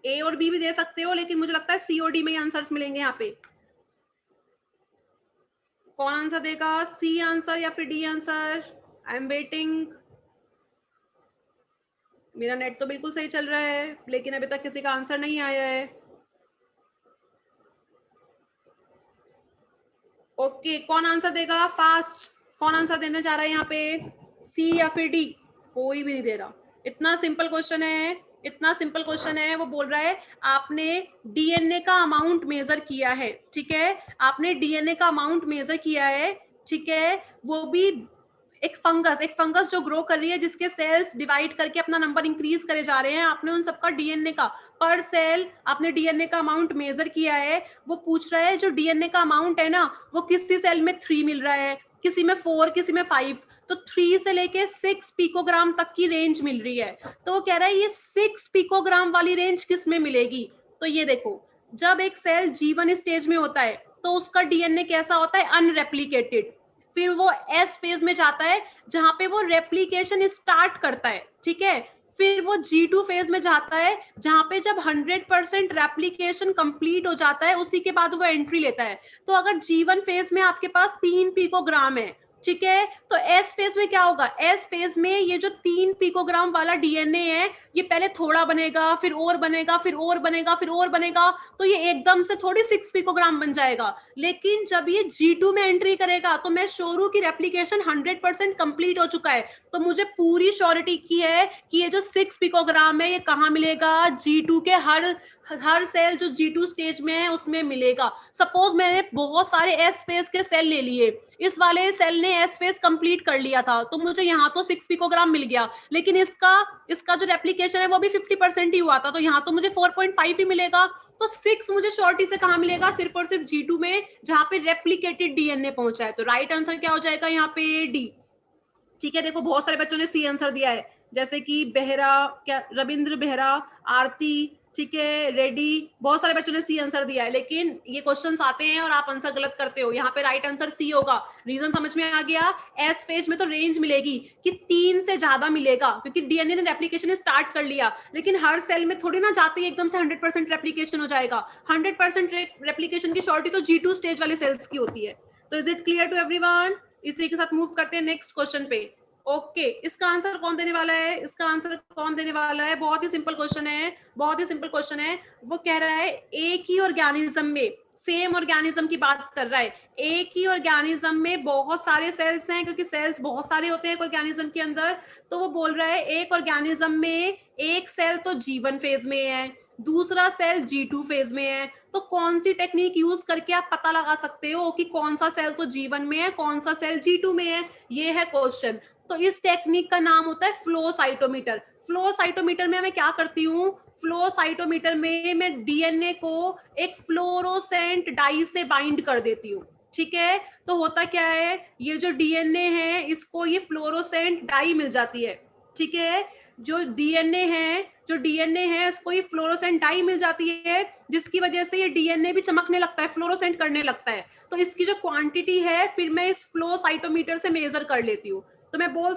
Speaker 1: ए और बी भी दे सकते हो लेकिन मुझे लगता है सी और डी में ही आंसर्स मिलेंगे यहाँ पे। कौन आंसर देगा, सी आंसर या फिर D answer, I am waiting. मेरा नेट तो बिल्कुल सही चल रहा है लेकिन अभी तक किसी का आंसर नहीं आया है। ओके कौन आंसर देगा फास्ट, कौन आंसर देने जा रहा है यहाँ पे, सी या फिर डी, कोई भी नहीं दे रहा। इतना सिंपल क्वेश्चन है, इतना सिंपल क्वेश्चन है। वो बोल रहा है आपने डीएनए का अमाउंट मेजर किया है, ठीक है, आपने डीएनए का अमाउंट मेजर किया है, ठीक है, वो भी एक फंगस जो ग्रो कर रही है जिसके सेल्स डिवाइड करके अपना नंबर इंक्रीज करे जा रहे हैं, आपने उन सबका डीएनए का पर सेल आपने डीएनए का अमाउंट मेजर किया है। वो पूछ रहा है जो डीएनए का अमाउंट है ना वो किसी सेल में 3 मिल रहा है, किसी में 4, किसी में 5, तो 3 से लेके 6 पिकोग्राम तक की रेंज मिल रही है। तो वो कह रहा है ये 6 पिकोग्राम वाली रेंज किस में मिलेगी। तो ये देखो जब एक सेल G1 स्टेज में होता है तो उसका डीएनए कैसा होता है, अनरेप्लिकेटेड, फिर वो एस फेज में जाता है जहां पे वो रेप्लिकेशन स्टार्ट करता है, ठीक है, फिर वो G2 फेज में जाता है जहां पे जब 100% रेप्लिकेशन कंप्लीट हो जाता है उसी के बाद वो एंट्री लेता है। तो अगर G1 फेज में आपके पास 3 पिकोग्राम है, ठीक है, तो एस फेज में क्या होगा, एस फेज में ये जो 3 पिकोग्राम वाला डीएनए है ये पहले थोड़ा बनेगा, फिर और बनेगा, फिर और बनेगा, फिर और बनेगा, तो ये एकदम से थोड़ी 6 पिकोग्राम बन जाएगा। लेकिन जब ये G2 में एंट्री करेगा तो मैं श्योर हूं कि रेप्लिकेशन 100% कंप्लीट हो चुका है, तो मुझे पूरी श्योरिटी की है कि ये जो 6 पिकोग्राम है ये कहाँ मिलेगा, G2 के हर सेल जो G2 स्टेज में है उसमें मिलेगा। सपोज मैंने बहुत सारे एस फेज के सेल ले लिए, इस वाले सेल ने एस फेज कंप्लीट कर लिया था तो मुझे यहाँ तो 6 पिकोग्राम मिल गया, लेकिन इसका जो रेप्लिकेशन है वो भी 50% ही हुआ था, तो यहाँ तो मुझे 4.5 ही मिलेगा। तो 6 मुझे श्योरिटी से कहाँ मिलेगा, सिर्फ और सिर्फ G2 में जहां पे रेप्लिकेटेड डीएनए पहुंचा है। तो राइट आंसर क्या हो जाएगा यहाँ पे, डी। ठीक है, देखो बहुत सारे बच्चों ने सी आंसर दिया है, जैसे कि बेहरा, क्या रविंद्र बेहरा, आरती, ठीक है, रेड्डी, बहुत सारे बच्चों ने सी आंसर दिया है, लेकिन ये क्वेश्चंस आते हैं और आप आंसर गलत करते हो। यहाँ पे राइट आंसर सी होगा। रीजन समझ में आ गया, एस फेज में तो रेंज मिलेगी कि 3 से ज्यादा मिलेगा क्योंकि डीएनए ने रेप्लिकेशन स्टार्ट कर लिया, लेकिन हर सेल में थोड़ी ना जाते ही एकदम से 100% रेप्लिकेशन हो जाएगा। 100% रेप्लिकेशन की श्योरिटी तो G2 स्टेज वाले सेल्स की होती है। तो is it clear to everyone? इसी के साथ मूव करते हैं नेक्स्ट क्वेश्चन पे। ओके इसका आंसर कौन देने वाला है, इसका आंसर कौन देने वाला है, बहुत ही सिंपल क्वेश्चन है, बहुत ही सिंपल क्वेश्चन है। वो कह रहा है एक ही ऑर्गेनिज्म में, सेम ऑर्गेनिज्म की बात कर रहा है, एक ही ऑर्गेनिज्म में बहुत सारे सेल्स हैं क्योंकि सेल्स बहुत सारे होते हैं एक ऑर्गेनिज्म के अंदर। तो वो बोल रहा है एक ऑर्गेनिज्म में एक सेल तो G1 फेज में है, दूसरा सेल G2 फेज में है, तो कौन सी टेक्निक यूज करके आप पता लगा सकते हो कि कौन सा सेल तो G1 में है, कौन सा सेल G2 में है, ये है क्वेश्चन। तो इस टेक्निक का नाम होता है फ्लो साइटोमीटर। फ्लो साइटोमीटर में मैं क्या करती हूँ, फ्लो साइटोमीटर में मैं डीएनए को एक फ्लोरोसेंट डाई से बाइंड कर देती हूँ, ठीक है। तो होता क्या है, ये जो डीएनए है इसको ये फ्लोरोसेंट डाई मिल जाती है, ठीक है। जो डीएनए है इसको ये फ्लोरोसेंट डाई मिल जाती है, जिसकी वजह से ये डीएनए भी चमकने लगता है, फ्लोरोसेंट करने लगता है। तो इसकी जो क्वांटिटी है फिर मैं इस फ्लो साइटोमीटर से मेजर कर लेती हूँ। तो मैं बोल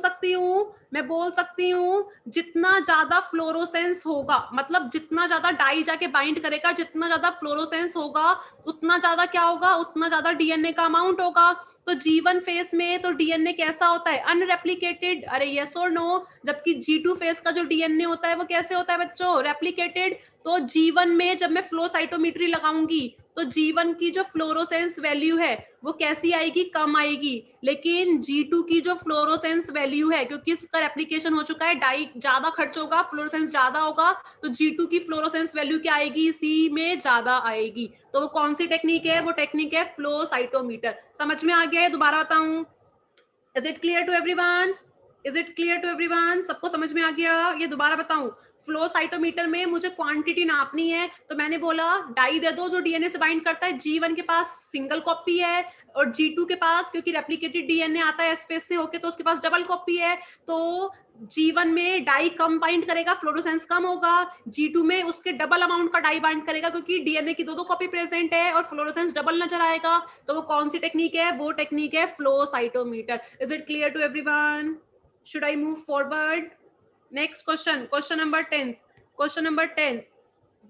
Speaker 1: सकती हूँ जितना ज्यादा फ्लोरोसेंस होगा, मतलब जितना ज्यादा डाई जाके बाइंड करेगा, जितना ज्यादा फ्लोरोसेंस होगा, उतना ज्यादा क्या होगा, उतना ज्यादा डीएनए का अमाउंट होगा। तो G1 फेस में तो डीएनए कैसा होता है, अनरेप्लिकेटेड, अरे यस और नो। जबकि G2 फेस का जो डीएनए होता है वो कैसे होता है बच्चों, रेप्लिकेटेड। तो G1 में जब मैं फ्लो साइटोमेट्री लगाऊंगी तो G1 की जो फ्लोरोसेंस वैल्यू है वो कैसी आएगी, कम आएगी। लेकिन G2 की जो फ्लोरोसेंस वैल्यू है, क्योंकि इसका रेप्लिकेशन हो चुका है, डाई ज्यादा खर्च होगा, फ्लोरोसेंस ज्यादा होगा, तो G2 की फ्लोरोसेंस वैल्यू क्या आएगी, C में ज्यादा आएगी। तो वो कौन सी टेक्निक है, वो टेक्निक है फ्लो साइटोमीटर। समझ में आ गया है, दोबारा बताऊं, is it clear to everyone, is it clear to everyone, सबको समझ में आ गया? ये दोबारा बताऊं, फ्लो साइटोमीटर में मुझे क्वांटिटी नापनी है, तो मैंने बोला डाई दे दो जो डीएनए से बाइंड करता है। G1 के पास सिंगल कॉपी है और G2 के पास, क्योंकि रेप्लिकेटेड डीएनए आता है एस फेस से होके, तो उसके पास डबल कॉपी है। तो G1 में डाई कम बाइंड करेगा, फ्लोरोसेंस कम होगा। G2 में उसके डबल अमाउंट का डाई बाइंड करेगा, क्योंकि डीएनए की दो कॉपी प्रेजेंट है और फ्लोरोसेंस डबल नजर आएगा। तो वो कौन सी टेक्निक है, वो टेक्निक है flow cytometer. Is it clear to everyone? Should I move forward? Next question, question number 10, question number 10,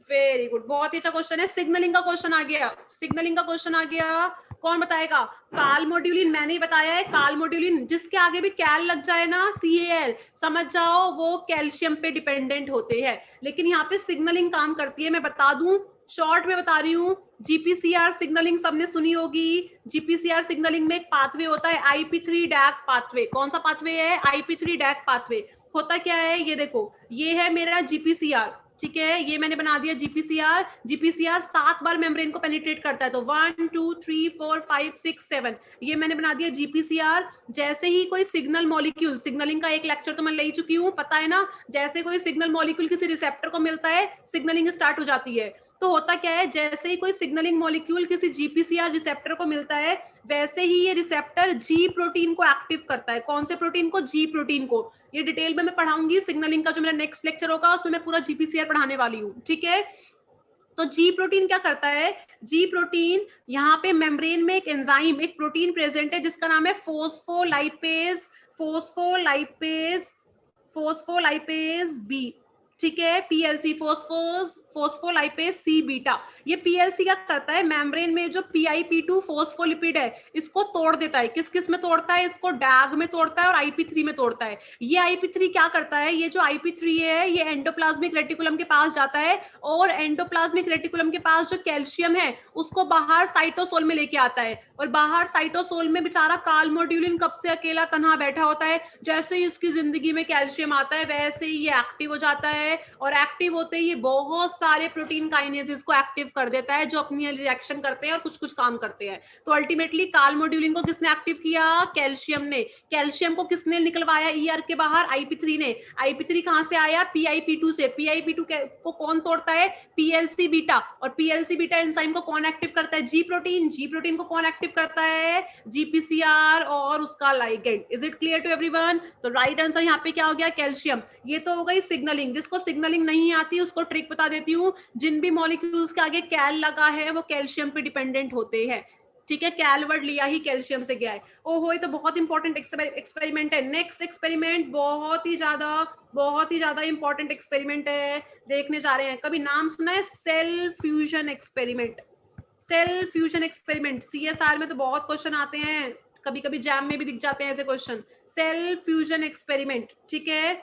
Speaker 1: very good, बहुत ही अच्छा क्वेश्चन है। सिग्नलिंग का क्वेश्चन आ गया, सिग्नलिंग का क्वेश्चन आ गया। कौन बताएगा? काल मॉड्यूलिन, मैंने ही बताया है। काल मॉड्यूलिन, जिसके आगे भी कैल लग जाए ना, CAL, समझ जाओ वो कैल्शियम पे डिपेंडेंट होते हैं। लेकिन यहाँ पे सिग्नलिंग काम करती है, मैं बता दूं, शॉर्ट में बता रही हूँ। GPCR सिग्नलिंग सबने सुनी होगी। GPCR सिग्नलिंग में एक पाथवे होता है, IP3 डैक पाथवे। कौन सा पाथवे है? IP3 deck pathway. होता क्या है, ये देखो, ये है मेरा GPCR, ठीक है, ये मैंने बना दिया GPCR। GPCR 7 बार मेम्ब्रेन को पेनिट्रेट करता है, तो 1 2 3 4 5 6 7, ये मैंने बना दिया GPCR। जैसे ही कोई सिग्नल मॉलिक्यूल, सिग्नलिंग का एक लेक्चर तो मैं ले चुकी हूँ, पता है ना, जैसे कोई सिग्नल मॉलिक्यूल किसी रिसेप्टर को मिलता है, सिग्नलिंग स्टार्ट हो जाती है। तो होता क्या है, जैसे ही कोई सिग्नलिंग मॉलिक्यूल किसी GPCR रिसेप्टर को मिलता है, वैसे ही ये रिसेप्टर G प्रोटीन को एक्टिव करता है। कौन से प्रोटीन को? G प्रोटीन को। ये डिटेल में मैं पढ़ाऊंगी, सिग्नलिंग का जो मेरा नेक्स्ट लेक्चर होगा उसमें मैं पूरा GPCR पढ़ाने वाली हूँ, ठीक है। तो G प्रोटीन क्या करता है? G प्रोटीन, यहाँ पे मेम्ब्रेन में एक एंजाइम, एक प्रोटीन प्रेजेंट है जिसका नाम है फोस्फोलाइपेज, फोस्फोलाइपेज, फोस्फोलाइपेज बी, ठीक है, PLC, फोस्फोलाइपेज सी बीटा। ये PLC क्या करता है, मेम्ब्रेन में जो PIP2 फोस्फोलिपिड है इसको तोड़ देता है। किस किस में तोड़ता है? इसको डैग में तोड़ता है और IP3 में तोड़ता है। ये IP3 क्या करता है, ये जो IP3 है ये एंडोप्लाज्मिक रेटिकुलम के पास जाता है, और एंडोप्लाज्मिक रेटिकुलम के पास जो कैल्शियम है उसको बाहर साइटोसोल में लेके आता है। और बाहर साइटोसोल में बेचारा काल मॉड्यूलिन कब से अकेला तनहा बैठा होता है, जैसे ही इसकी जिंदगी में कैल्शियम आता है वैसे ही ये एक्टिव हो जाता है, और एक्टिव होते ही ये बहुत सारे प्रोटीन काइनेजेस को एक्टिव कर देता है, जो अपनी रिएक्शन करते हैं और कुछ कुछ काम करते हैं। तो अल्टीमेटली काल मॉड्यूलिन को किसने एक्टिव किया? कैल्शियम ने। कैल्शियम को किसने निकलवाया ER के बाहर? IP3 ने। IP3 कहां से आया? PIP2 से। PIP2 को कौन तोड़ता है? PLC beta. और PLC बीटा एंजाइम को कौन एक्टिव करता है? G protein. G प्रोटीन को कौन एक्टिव करता है? GPCR और उसका ligand. Is it clear to everyone? तो राइट आंसर यहाँ पे क्या हो गया? कैल्शियम। ये तो हो गई सिग्नलिंग। जिसको सिग्नलिंग नहीं आती उसको ट्रिक बता देती हूँ, जिन भी मॉलिक्यूल्स के आगे कैल लगा है वो कैल्शियम पे डिपेंडेंट होते हैं, ठीक है। कैल वर्ड लिया ही कैल्शियम से गया है। ओहो, ये तो बहुत इंपॉर्टेंट एक्सपेरिमेंट है। नेक्स्ट एक्सपेरिमेंट बहुत ही ज्यादा इंपॉर्टेंट एक्सपेरिमेंट है, देखने जा रहे हैं। कभी नाम सुना है? Cell fusion experiment. Cell fusion experiment, CSR में तो बहुत क्वेश्चन आते हैं, कभी कभी जैम में भी दिख जाते हैं ऐसे क्वेश्चन। सेल फ्यूजन एक्सपेरिमेंट, ठीक है,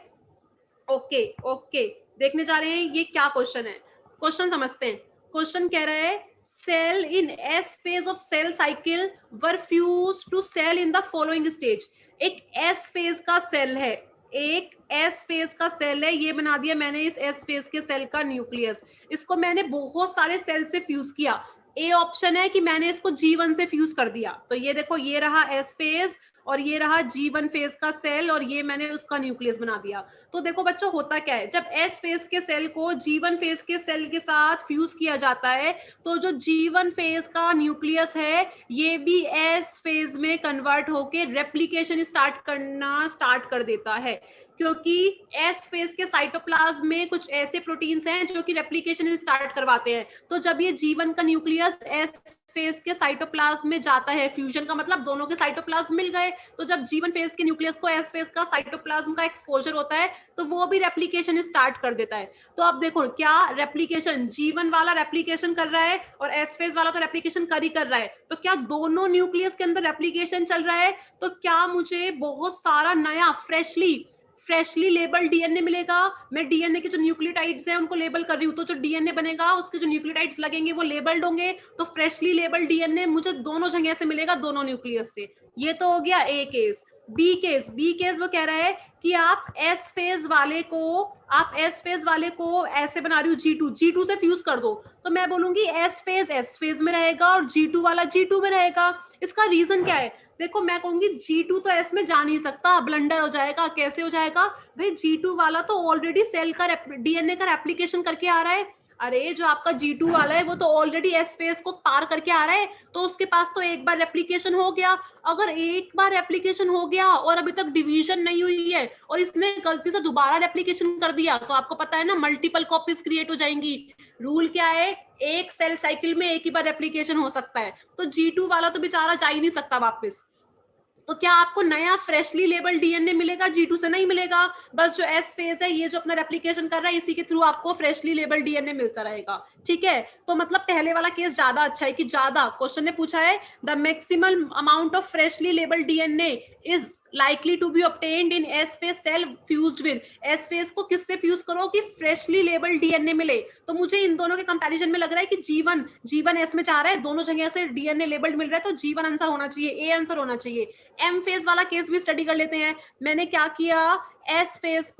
Speaker 1: ओके ओके, देखने जा रहे हैं ये क्या क्वेश्चन है। क्वेश्चन समझते हैं। क्वेश्चन कह रहा है cell in S phase of cell cycle were fused to cell in the following stage. एक S फेज का सेल है, एक S फेज का सेल है, ये बना दिया मैंने इस S फेज के सेल का न्यूक्लियस। इसको मैंने बहुत सारे सेल से फ्यूज किया। ए ऑप्शन है कि मैंने इसको G1 से फ्यूज कर दिया। तो ये देखो, ये रहा S फेज और ये रहा G1 फेज का सेल और ये मैंने उसका न्यूक्लियस बना दिया। तो देखो बच्चों होता क्या है, जब S फेज के सेल को G1 फेज के सेल के साथ फ्यूज किया जाता है तो जो G1 फेज का न्यूक्लियस है ये भी S फेज में कन्वर्ट होके रेप्लिकेशन स्टार्ट कर देता है, क्योंकि एस फेज के साइटोप्लाज्म में कुछ ऐसे प्रोटीन्स हैं जो कि रेप्लिकेशन स्टार्ट करवाते हैं। तो जब ये जीवन का न्यूक्लियस एस फेज के साइटोप्लाज्म में जाता है, फ्यूजन का मतलब दोनों के साइटोप्लाज्म मिल गए, तो जब जीवन फेज के न्यूक्लियस को एस फेज का साइटोप्लाज्म का एक्सपोजर होता है तो वो भी रेप्लिकेशन स्टार्ट कर देता है। तो अब देखो क्या रेप्लिकेशन, जीवन वाला रेप्लिकेशन कर रहा है और एस फेज वाला तो रेप्लिकेशन कर रहा है, तो क्या दोनों न्यूक्लियस के अंदर रेप्लिकेशन चल रहा है? तो क्या मुझे बहुत सारा नया फ्रेशली लेबल डीएनए मिलेगा? मैं डीएनए के जो न्यूक्लियोटाइड्स हैं उनको लेबल कर रही हूँ, तो जो डीएनए बनेगा उसके जो न्यूक्लियोटाइड्स लगेंगे वो लेबल्ड होंगे, तो फ्रेशली लेबल डीएनए मुझे दोनों जगह से मिलेगा, दोनों न्यूक्लियस से। ये तो हो गया ए केस। बी केस वो कह रहा है कि आप एस फेज वाले को ऐसे बना रही हूँ G2 से फ्यूज कर दो, तो मैं बोलूंगी एस फेज में रहेगा और G2 वाला G2 में रहेगा। इसका रीजन क्या है? देखो मैं कहूंगी G2 तो एस में जा नहीं सकता, ब्लंडर हो जाएगा। कैसे हो जाएगा भाई? G2 वाला तो ऑलरेडी सेल का डीएनए का रेप्लिकेशन करके आ रहा है। अरे जो आपका G2 वाला है वो तो ऑलरेडी एस फेज को पार करके आ रहा है, तो उसके पास तो एक बार रेप्लिकेशन हो गया। अगर एक बार रेप्लिकेशन हो गया और अभी तक डिवीजन नहीं हुई है और इसने गलती से दोबारा रेप्लिकेशन कर दिया, तो आपको पता है ना मल्टीपल कॉपीज क्रिएट हो जाएंगी। रूल क्या है? एक सेल साइकिल में एक ही बार रेप्लिकेशन हो सकता है, तो G2 वाला तो बेचारा जा ही नहीं सकता वापस। तो क्या आपको नया फ्रेशली लेबल डीएनए मिलेगा? G2 से नहीं मिलेगा। बस जो एस फेज है ये जो अपना रेप्लिकेशन कर रहा है इसी के थ्रू आपको फ्रेशली लेबल डीएनए मिलता रहेगा। ठीक है, तो मतलब पहले वाला केस ज्यादा अच्छा है कि ज्यादा क्वेश्चन ने पूछा है the maximum amount of freshly label DNA is likely to be obtained in S phase cell fused with. S phase को किससे फ्यूज करो कि फ्रेशली लेबल डीएनए मिले। तो मुझे इन दोनों के कंपैरिजन में लग रहा है कि जीवन एस में जा रहा है, दोनों जगह से डीएनए लेबल्ड मिल रहा है, तो जीवन आंसर होना चाहिए, ए आंसर होना चाहिए। एम फेज वाला केस भी स्टडी कर लेते हैं। मैंने क्या किया, एस फेज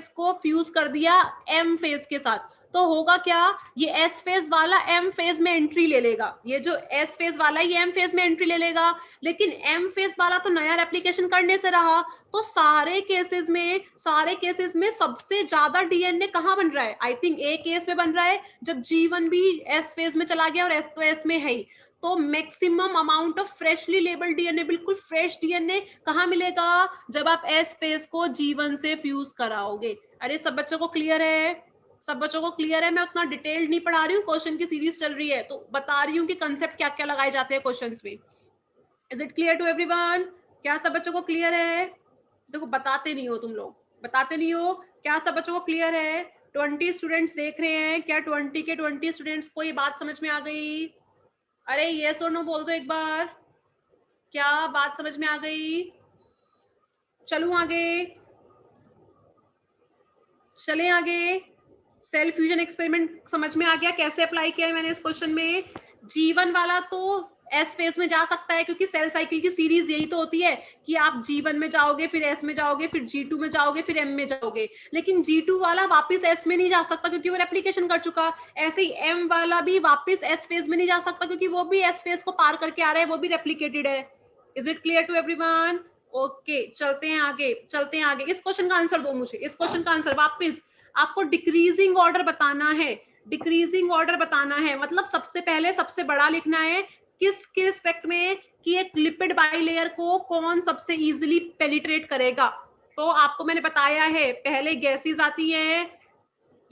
Speaker 1: को फ्यूज कर दिया एम फेज के साथ, तो होगा क्या, ये एस फेज वाला एम फेज में एंट्री ले लेगा, ये जो एस फेज वाला ये एम फेज में एंट्री ले लेगा, लेकिन एम फेज वाला तो नया रेप्लिकेशन करने से रहा। तो सारे केसेस में सबसे ज्यादा डीएनए कहाँ बन रहा है? आई थिंक ए केस में बन रहा है, जब G1 भी एस फेज में चला गया और एस तो एस में है ही। तो maximum amount of freshly labelled DNA, बिल्कुल फ्रेश डीएनए कहाँ मिलेगा? जब आप एस फेज को G1 से फ्यूज कराओगे। अरे सब बच्चों को क्लियर है? सब बच्चों को क्लियर है? मैं उतना डिटेल्ड नहीं पढ़ा रही हूँ, क्वेश्चन की सीरीज चल रही है तो बता रही हूँ कि कंसेप्ट क्या क्या लगाए जाते हैं क्वेश्चंस में। Is it clear to everyone? क्या सब बच्चों को क्लियर है? देखो बताते नहीं हो तुम लोग, बताते नहीं हो। क्या सब बच्चों को क्लियर है? 20 स्टूडेंट्स देख रहे हैं, क्या 20 के 20 स्टूडेंट्स को ये बात समझ में आ गई? अरे यस और नो बोल दो एक बार, क्या बात समझ में आ गई? चलूं आगे, चलें आगे। सेल फ्यूजन एक्सपेरिमेंट समझ में आ गया कैसे अप्लाई किया है मैंने इस क्वेश्चन में। G1 वाला तो एस फेज में जा सकता है, क्योंकि सेल साइकिल की सीरीज यही तो होती है कि आप G1 में जाओगे, फिर एस में जाओगे, फिर G2 में जाओगे, फिर एम में जाओगे। लेकिन G2 वाला वापस एस में नहीं जा सकता क्योंकि वो रेप्लिकेशन कर चुका। ऐसे ही एम वाला भी वापस एस फेज में नहीं जा सकता क्योंकि वो भी एस फेज को पार करके आ रहा है, वो भी रेप्लिकेटेड है। Is it clear to everyone? Okay, चलते हैं आगे। इस क्वेश्चन का आंसर दो मुझे, इस क्वेश्चन का आंसर वापस आपको डिक्रीजिंग ऑर्डर बताना है, मतलब सबसे पहले सबसे बड़ा लिखना है, किसके रिस्पेक्ट में, कि एक लिपिड बाइलेयर को कौन सबसे इजीली पेनिट्रेट करेगा। तो आपको मैंने बताया है पहले गैसेस आती हैं,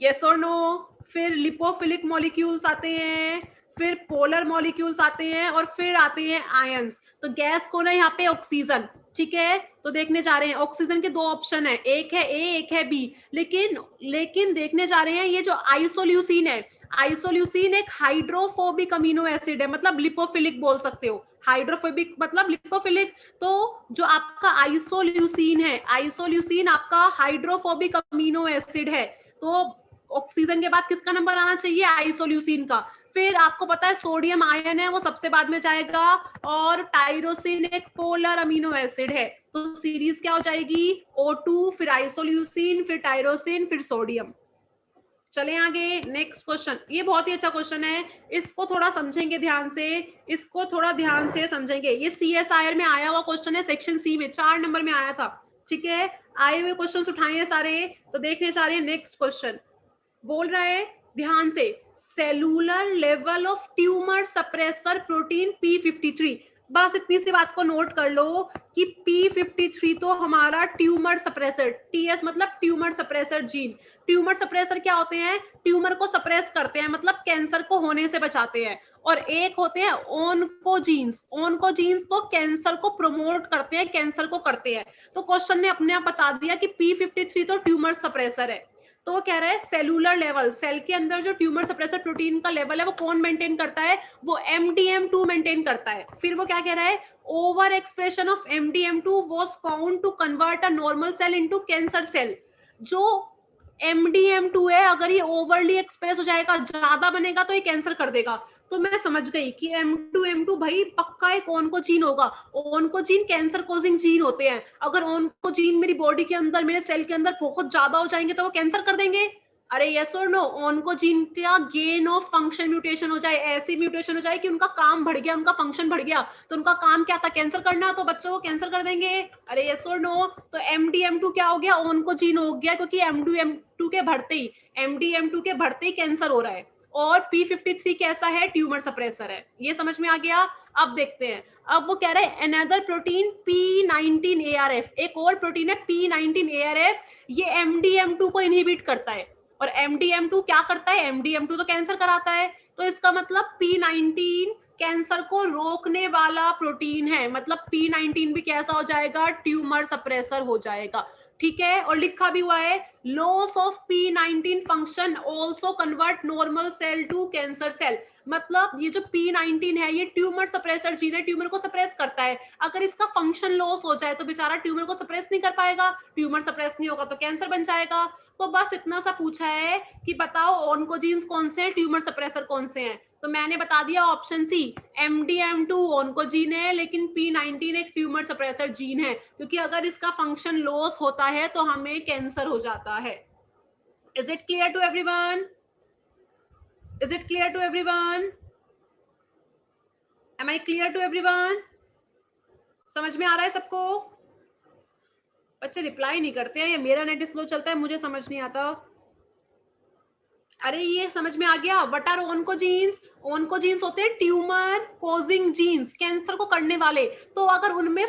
Speaker 1: यस और नो, फिर लिपोफिलिक मॉलिक्यूल्स आते हैं, फिर पोलर मॉलिक्यूल्स आते हैं और फिर आते हैं आयंस। तो गैस को ना यहाँ पे ऑक्सीजन, ठीक है, तो देखने जा रहे हैं ऑक्सीजन के दो ऑप्शन है, एक है ए एक है बी, लेकिन देखने जा रहे हैं ये जो आइसोल्यूसिन है, आइसोल्यूसिन एक हाइड्रोफोबिक अमीनो एसिड है, मतलब लिपोफिलिक बोल सकते हो, हाइड्रोफोबिक मतलब लिपोफिलिक। तो जो आपका आइसोल्यूसिन है, आइसोल्यूसिन आपका हाइड्रोफोबिक अमीनो एसिड है, तो ऑक्सीजन के बाद किसका नंबर आना चाहिए? आइसोल्यूसिन का। फिर आपको पता है सोडियम आयन है वो सबसे बाद में जाएगा, और टाइरोसिन एक पोलर अमीनो एसिड है, तो सीरीज क्या हो जाएगी? O2 फिर आइसोल्यूसिन फिर टाइरोसिन फिर सोडियम। चलें आगे, नेक्स्ट क्वेश्चन। ये बहुत ही अच्छा क्वेश्चन है, इसको थोड़ा समझेंगे ध्यान से, इसको थोड़ा ध्यान से समझेंगे। ये CSIR में आया हुआ क्वेश्चन है, सेक्शन सी में 4 नंबर में आया था, ठीक है। आए हुए क्वेश्चंस उठाए हैं सारे, तो देखने जा रहे हैं नेक्स्ट क्वेश्चन। बोल रहा है ध्यान से, cellular level of tumour suppressor protein P53। बस इतनी सी बात को नोट कर लो कि P53 तो हमारा ट्यूमर सप्रेसर, TS मतलब tumour suppressor gene. Tumour suppressor क्या होते हैं? ट्यूमर को सप्रेस करते हैं, मतलब कैंसर को होने से बचाते हैं। और एक होते हैं ओन्कोजीन्स। ओन्कोजीन्स तो कैंसर को प्रमोट करते हैं, कैंसर को करते हैं। तो क्वेश्चन ने अपने आप बता दिया कि P53 तो ट्यूमर सप्रेसर है। तो वो कह रहा है सेलुलर लेवल, सेल के अंदर जो ट्यूमर सप्रेसर प्रोटीन का लेवल है वो कौन मेंटेन करता है? वो MDM2 मेंटेन करता है। फिर वो क्या कह रहा है? Over expression of MDM2 was found to convert a normal cell into cancer cell. जो MDM2 है, अगर ये ओवरली एक्सप्रेस हो जाएगा, ज्यादा बनेगा, तो ये कैंसर कर देगा। तो मैं समझ गई कि M2 भाई पक्का एक ओन्कोजीन होगा। ओन्कोजीन कैंसर कोजिंग जीन होते हैं। अगर ओन्कोजीन मेरी बॉडी के अंदर, मेरे सेल के अंदर बहुत ज्यादा हो जाएंगे तो वो कैंसर कर देंगे। अरे यस और नो? ओन्कोजीन का गेन ऑफ फंक्शन म्यूटेशन हो जाए, ऐसी म्यूटेशन हो जाए कि उनका काम बढ़ गया, उनका फंक्शन बढ़ गया, तो उनका काम क्या था? कैंसर करना, तो बच्चों को कैंसर कर देंगे। अरे यस और नो? तो MDM2 क्या हो गया? ओन्कोजीन हो गया, क्योंकि MDM2 के बढ़ते ही कैंसर हो रहा है। और P53 कैसा है? ट्यूमर सप्रेसर है। ये समझ में आ गया? अब देखते हैं। अब वो कह रहा है अनदर प्रोटीन P19ARF, एक और प्रोटीन है P19ARF, ये MDM2 को इनहिबिट करता है। और MDM2 क्या करता है? MDM2 तो कैंसर कराता है। तो इसका मतलब P19 कैंसर को रोकने वाला प्रोटीन है, मतलब P19 भी कैसा हो जाएगा? ट्यूमर सप्रेसर हो जाएगा, ठीक है। और लिखा भी हुआ है loss of P19 function also convert normal cell to cancer cell. मतलब ये जो P19 है, ये ट्यूमर सप्रेसर जीन है, ट्यूमर को सप्रेस करता है। अगर इसका फंक्शन लॉस हो जाए तो बेचारा ट्यूमर को सप्रेस नहीं कर पाएगा, ट्यूमर सप्रेस नहीं होगा तो कैंसर बन जाएगा। तो बस इतना सा पूछा है कि बताओ ऑन्कोजीन्स कौन से हैं, ट्यूमर सप्रेसर कौन से हैं। तो मैंने बता दिया ऑप्शन सी, MDM2 ऑन्कोजीन है, लेकिन P19 एक ट्यूमर सप्रेसर जीन है, क्योंकि अगर इसका फंक्शन लॉस होता है तो हमें कैंसर हो जाता है। Is it clear to everyone? Is it clear to everyone? Am I clear to everyone? समझ में आ रहा है सबको? बच्चे रिप्लाई नहीं करते हैं, या मेरा नेट स्लो चलता है, मुझे समझ नहीं आता। अरे ये समझ में आ गया। What are ओन्कोजीन्स? ओन्कोजीन्स होते हैं ट्यूमर कोजिंग जीन्स, कैंसर को करने वाले। तो अगर उनमें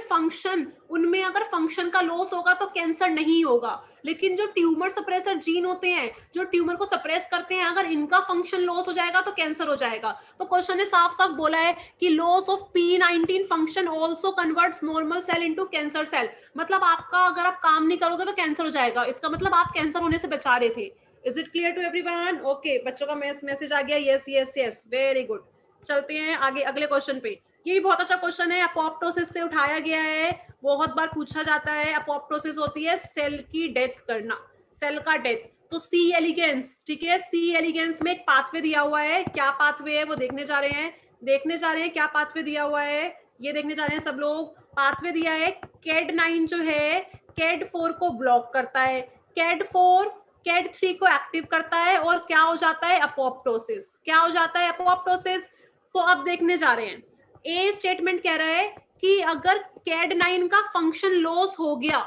Speaker 1: अगर फंक्शन का लॉस होगा तो कैंसर नहीं होगा। लेकिन जो ट्यूमर सप्रेसर जीन होते हैं, जो ट्यूमर को सप्रेस करते हैं, अगर इनका फंक्शन लॉस हो जाएगा तो कैंसर हो जाएगा। तो क्वेश्चन ने साफ साफ बोला है कि loss of P19 function also converts normal cell into cancer cell. मतलब आपका अगर आप काम नहीं करोगे तो कैंसर हो जाएगा, इसका मतलब आप कैंसर होने से बचा रहे थे। Is it clear to everyone? Okay, बच्चों का मैसेज आ गया, yes yes yes, very good। चलते हैं आगे अगले क्वेश्चन पे। ये भी बहुत अच्छा क्वेश्चन है, अपोप्टोसिस से उठाया गया है, बहुत बार पूछा जाता है। अपोप्टोसिस होती है सेल की डेथ करना, सेल का डेथ। तो C एलिगेंस, ठीक है, C एलिगेंस में एक पाथवे दिया हुआ है। क्या पाथवे है वो देखने जा रहे हैं, क्या पाथवे दिया हुआ है ये देखने जा रहे हैं सब लोग। पाथवे दिया है CAD9 जो है CAD4 को ब्लॉक करता है, CAD4 CAD3 को एक्टिव करता है, और क्या हो जाता है? अपोप्टोसिस। क्या हो जाता है? अपोप्टोसिस। तो अब देखने जा रहे हैं, ए स्टेटमेंट कह रहा है कि अगर CAD9 का फंक्शन लॉस हो गया,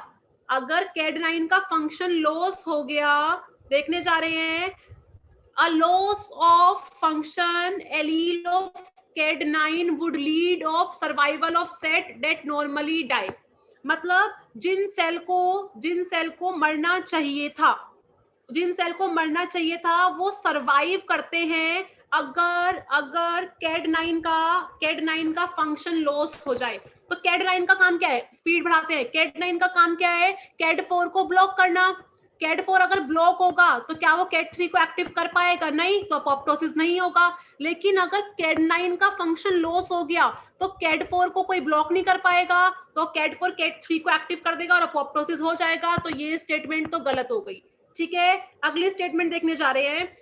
Speaker 1: अगर CAD9 का फंक्शन लॉस हो गया, देखने जा रहे हैं, a loss of function allele of CAD9 would lead of survival of set that normally die। मतलब जिन सेल को मरना चाहिए था, वो सरवाइव करते हैं अगर CAD9 का फंक्शन लॉस हो जाए। तो CAD9 का काम क्या है? स्पीड बढ़ाते हैं। CAD9 का काम क्या है? CAD4 को ब्लॉक करना। CAD4 अगर ब्लॉक होगा तो क्या वो CAD3 को एक्टिव कर पाएगा? नहीं, तो अपोप्टोसिस नहीं होगा। लेकिन अगर CAD9 का फंक्शन लॉस हो गया तो CAD4 को कोई ब्लॉक नहीं कर पाएगा, तो CAD4 CAD3 को एक्टिव कर देगा और अपोप्टोसिस हो जाएगा। तो ये स्टेटमेंट तो गलत हो गई, ठीक है। अगली स्टेटमेंट देखने जा रहे हैं,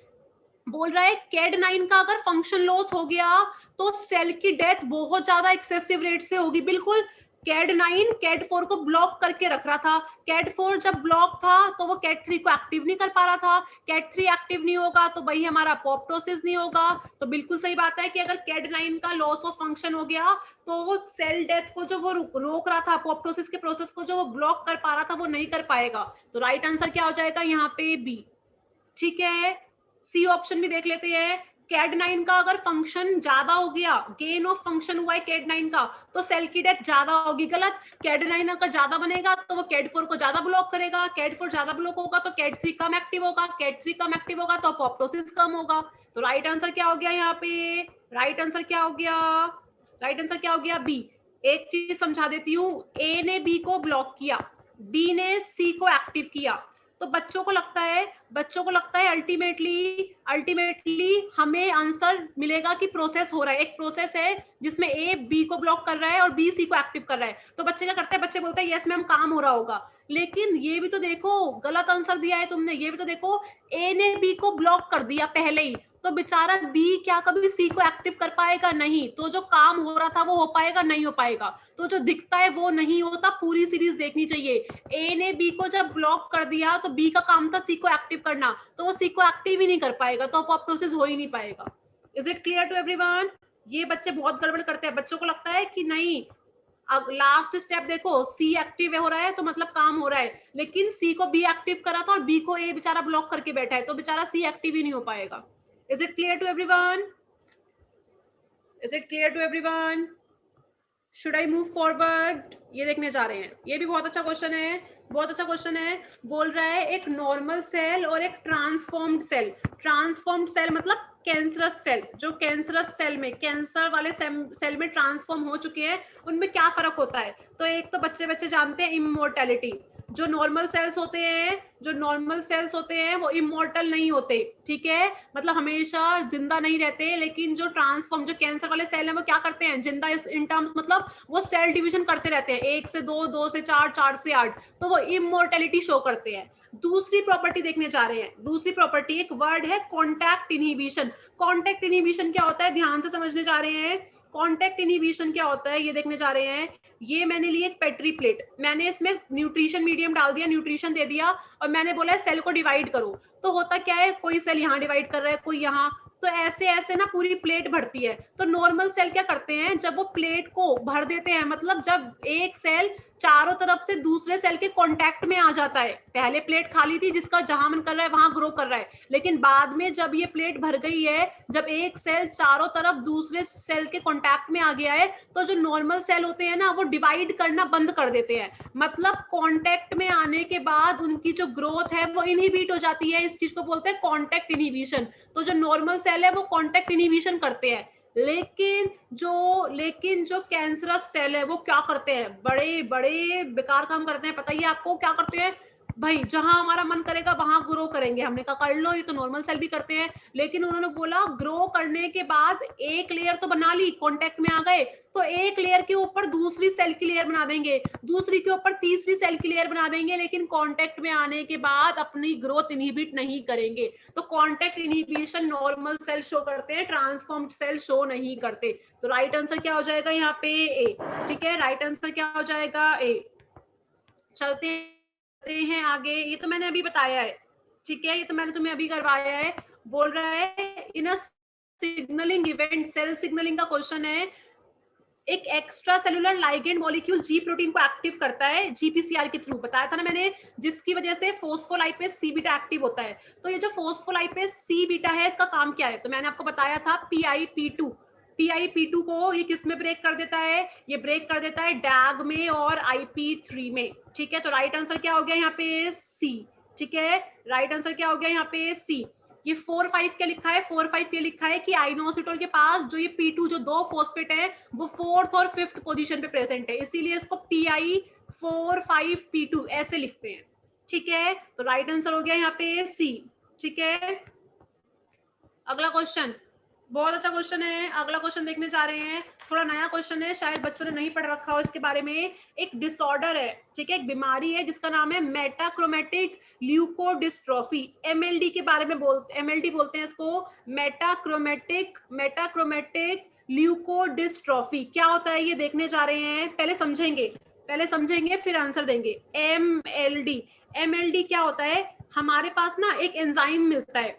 Speaker 1: बोल रहा है CAD9 का अगर फंक्शन लॉस हो गया तो सेल की डेथ बहुत ज्यादा एक्सेसिव रेट से होगी। बिल्कुल CAD9 CAD4 को ब्लॉक करके रख रहा था। CAD4 जब ब्लॉक था तो वो CAD3 को एक्टिव नहीं कर पा रहा था। CAD3 एक्टिव नहीं होगा तो भाई हमारा अपोप्टोसिस नहीं होगा। तो बिल्कुल सही बात है कि अगर CAD9 का लॉस ऑफ फंक्शन हो गया तो वो सेल डेथ को जो वो रोक रहा था, अपोप्टोसिस के प्रोसेस को जो वो ब्लॉक कर पा रहा था, वो नहीं कर पाएगा। तो राइट आंसर क्या हो जाएगा यहाँ पे? बी। ठीक है, सी ऑप्शन भी देख लेते हैं। CAD9 का अगर फंक्शन ज्यादा हो गया, गेन ऑफ फंक्शन हुआ है CAD9 का, तो सेल की डेथ ज्यादा होगी। गलत। CAD9 अगर ज्यादा बनेगा तो वो CAD4 को ज्यादा ब्लॉक करेगा। CAD4 ज्यादा ब्लॉक होगा तो CAD3 कम एक्टिव होगा। CAD3 कम एक्टिव होगा तो अपोप्टोसिस कम होगा। तो राइट आंसर क्या हो गया यहाँ पे? राइट आंसर क्या हो गया? राइट आंसर क्या हो गया? बी। एक चीज समझा देती हूँ, ए ने बी को ब्लॉक किया, बी ने सी को एक्टिव किया। तो बच्चों को लगता है अल्टीमेटली हमें आंसर मिलेगा कि प्रोसेस हो रहा है। एक प्रोसेस है जिसमें ए बी को ब्लॉक कर रहा है और बी सी को एक्टिव कर रहा है। तो बच्चे क्या करते हैं? बच्चे बोलते हैं यस मैम काम हो रहा होगा। लेकिन ये भी तो देखो, गलत आंसर दिया है तुमने। ये भी तो देखो, ए ने बी को ब्लॉक कर दिया पहले ही, तो बेचारा बी क्या कभी सी को एक्टिव कर पाएगा? नहीं। तो जो काम हो रहा था वो हो पाएगा? नहीं हो पाएगा। तो जो दिखता है वो नहीं होता। पूरी सीरीज देखनी चाहिए। ए ने बी को जब ब्लॉक कर दिया तो बी का काम था सी को एक्टिव करना, तो वो सी को एक्टिव ही नहीं कर पाएगा, तो अपोप्टोसिस हो ही नहीं पाएगा। Is it clear to everyone? ये बच्चे बहुत गड़बड़ करते हैं। बच्चों को लगता है कि नहीं, अब लास्ट स्टेप देखो, सी एक्टिव हो रहा है तो मतलब काम हो रहा है, लेकिन सी को बी एक्टिव करा था और बी को ए बेचारा ब्लॉक करके बैठा है, तो बेचारा सी एक्टिव ही नहीं हो पाएगा। Is it clear to everyone? Is it clear to everyone? Should I move forward? ये देखने जा रहे हैं। ये भी बहुत अच्छा क्वेश्चन है, बहुत अच्छा क्वेश्चन है। बोल रहा है एक नॉर्मल सेल और एक ट्रांसफॉर्म्ड सेल। ट्रांसफॉर्म्ड सेल मतलब कैंसरस सेल। जो कैंसरस सेल में, कैंसर वाले सेल में ट्रांसफॉर्म हो चुके हैं, उनमें क्या फर्क होता है? तो एक तो बच्चे जानते हैं इमोर्टैलिटी। जो नॉर्मल सेल्स होते हैं वो इमोर्टल नहीं होते। ठीक है, मतलब हमेशा जिंदा नहीं रहते। लेकिन जो ट्रांसफॉर्म, जो कैंसर वाले सेल हैं, वो क्या करते हैं? जिंदा इन टर्म्स मतलब वो सेल डिवीजन करते रहते हैं, 1 से 2, 2 से 4, 4 से 8, तो वो इमोर्टैलिटी शो करते हैं। दूसरी प्रॉपर्टी देखने जा रहे हैं। दूसरी प्रॉपर्टी, एक वर्ड है कॉन्टैक्ट इनहिबिशन। कॉन्टैक्ट इनहिबिशन क्या होता है? ध्यान से समझने जा रहे हैं। कॉन्टैक्ट इनहिबिशन क्या होता है ये देखने जा रहे हैं। ये मैंने ली एक पेट्री प्लेट, मैंने इसमें न्यूट्रिशन मीडियम डाल दिया, न्यूट्रिशन दे दिया, और मैंने बोला सेल को डिवाइड करो। तो होता क्या है, कोई सेल यहाँ डिवाइड कर रहा है, कोई यहाँ, तो ऐसे ऐसे ना पूरी प्लेट भरती है। तो नॉर्मल सेल क्या करते हैं, जब वो प्लेट को भर देते हैं, मतलब जब एक सेल चारों तरफ से दूसरे सेल के कांटेक्ट में आ जाता है। पहले प्लेट खाली थी, जिसका जहां मन कर रहा है वहां ग्रो कर रहा है, लेकिन बाद में जब ये प्लेट भर गई है, जब एक सेल चारों तरफ दूसरे सेल के कांटेक्ट में आ गया है, तो जो नॉर्मल सेल होते हैं ना, वो डिवाइड करना बंद कर देते हैं। मतलब कांटेक्ट में आने के बाद उनकी जो ग्रोथ है वो इनहिबिट हो जाती है। इस चीज को बोलते हैं कांटेक्ट इनहिबिशन। तो जो नॉर्मल सेल है वो कांटेक्ट इनहिबिशन करते हैं। लेकिन जो कैंसरस सेल है वो क्या करते हैं? बड़े बड़े बेकार काम करते हैं। पता ही आपको क्या करते हैं? भाई जहां हमारा मन करेगा वहां ग्रो करेंगे। हमने कहा कर लो, ये तो नॉर्मल सेल भी करते हैं। लेकिन उन्होंने बोला ग्रो करने के बाद एक लेयर तो बना ली, कांटेक्ट में आ गए, तो एक लेयर के ऊपर दूसरी सेल की लेयर बना देंगे, दूसरी के ऊपर तीसरी सेल की लेयर बना देंगे, लेकिन कांटेक्ट में आने के बाद अपनी ग्रोथ इनहिबिट नहीं करेंगे। तो contact inhibition normal cell show करते हैं, ट्रांसफॉर्म्ड सेल शो नहीं करते। तो राइट आंसर क्या हो जाएगा यहाँ पे? ए। ठीक है, राइट आंसर क्या हो जाएगा? ए। चलते हैं आगे। ये तो मैंने अभी बताया है, ठीक है, ये तो मैंने तुम्हें अभी करवाया है। बोल रहा है इन अ सिग्नलिंग इवेंट, सेल सिग्नलिंग का क्वेश्चन है। एक एक्स्ट्रा सेलुलर लाइगेंड मॉलिक्यूल जी प्रोटीन को एक्टिव करता है जीपीसीआर के थ्रू, बताया था ना मैंने, जिसकी वजह से फोस्फोलाइपेज सी बीटा एक्टिव होता है। तो ये जो फोस्फोलाइपेज सी बीटा है, इसका काम क्या है? तो मैंने आपको बताया था PIP2। PIP2 को ये किस में ब्रेक कर देता है? ये ब्रेक कर देता है डैग में और IP3 में। ठीक है, तो राइट आंसर क्या हो गया यहाँ पे? सी। ठीक है, राइट आंसर क्या हो गया यहाँ पे? सी। ये 4-5 क्या लिखा है? 4-5 ये लिखा है कि आइनोसिटोल के पास जो ये P2 जो दो फॉस्फेट है वो 4th और 5th पोजीशन पे प्रेजेंट है, इसीलिए इसको PI4-5P2 ऐसे लिखते हैं। ठीक है, तो राइट आंसर हो गया यहाँ पे सी। ठीक है, अगला क्वेश्चन बहुत अच्छा क्वेश्चन है। अगला क्वेश्चन देखने जा रहे हैं, थोड़ा नया क्वेश्चन है, शायद बच्चों ने नहीं पढ़ रखा हो इसके बारे में। एक डिसऑर्डर है, ठीक है, एक बीमारी है जिसका नाम है मेटाक्रोमेटिक ल्यूकोडिस्ट्रोफी। MLD के बारे में MLD बोलते हैं इसको, मेटाक्रोमेटिक ल्यूकोडिस्ट्रॉफी क्या होता है ये देखने जा रहे हैं, पहले समझेंगे फिर आंसर देंगे। एमएलडी क्या होता है, हमारे पास ना एक एंजाइम मिलता है,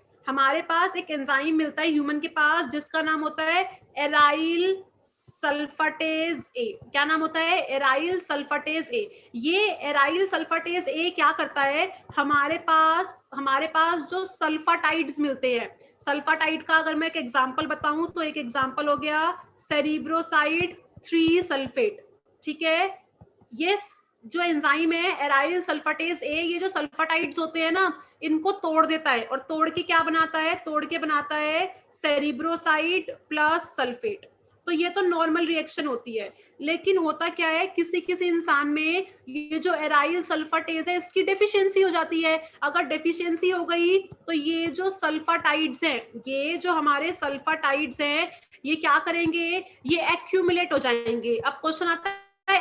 Speaker 1: ह्यूमन के पास, जिसका नाम होता है एराइल सल्फाटेज ए। क्या नाम होता है, एराइल सल्फाटेज ए। ये एराइल सल्फाटेज ए क्या करता है, हमारे पास जो सल्फाटाइड्स मिलते हैं, सल्फाटाइड का अगर मैं एक एग्जांपल बताऊं तो एक एग्जांपल हो गया सेरिब्रोसाइड 3 सल्फेट। ठीक है, ये जो एंजाइम है एराइल सल्फाटेज ए, ये जो सल्फाटाइड्स होते हैं ना, इनको तोड़ देता है, और तोड़ के क्या बनाता है, सेरिब्रोसाइड प्लस सल्फेट। तो ये तो नॉर्मल रिएक्शन होती है, लेकिन होता क्या है, किसी किसी इंसान में ये जो एराइल सल्फाटेज है इसकी डेफिशिएंसी हो जाती है। अगर डेफिशिएंसी हो गई तो ये जो सल्फाटाइड्स हैं, ये क्या करेंगे, ये एक्यूमुलेट हो जाएंगे। अब क्वेश्चन आता है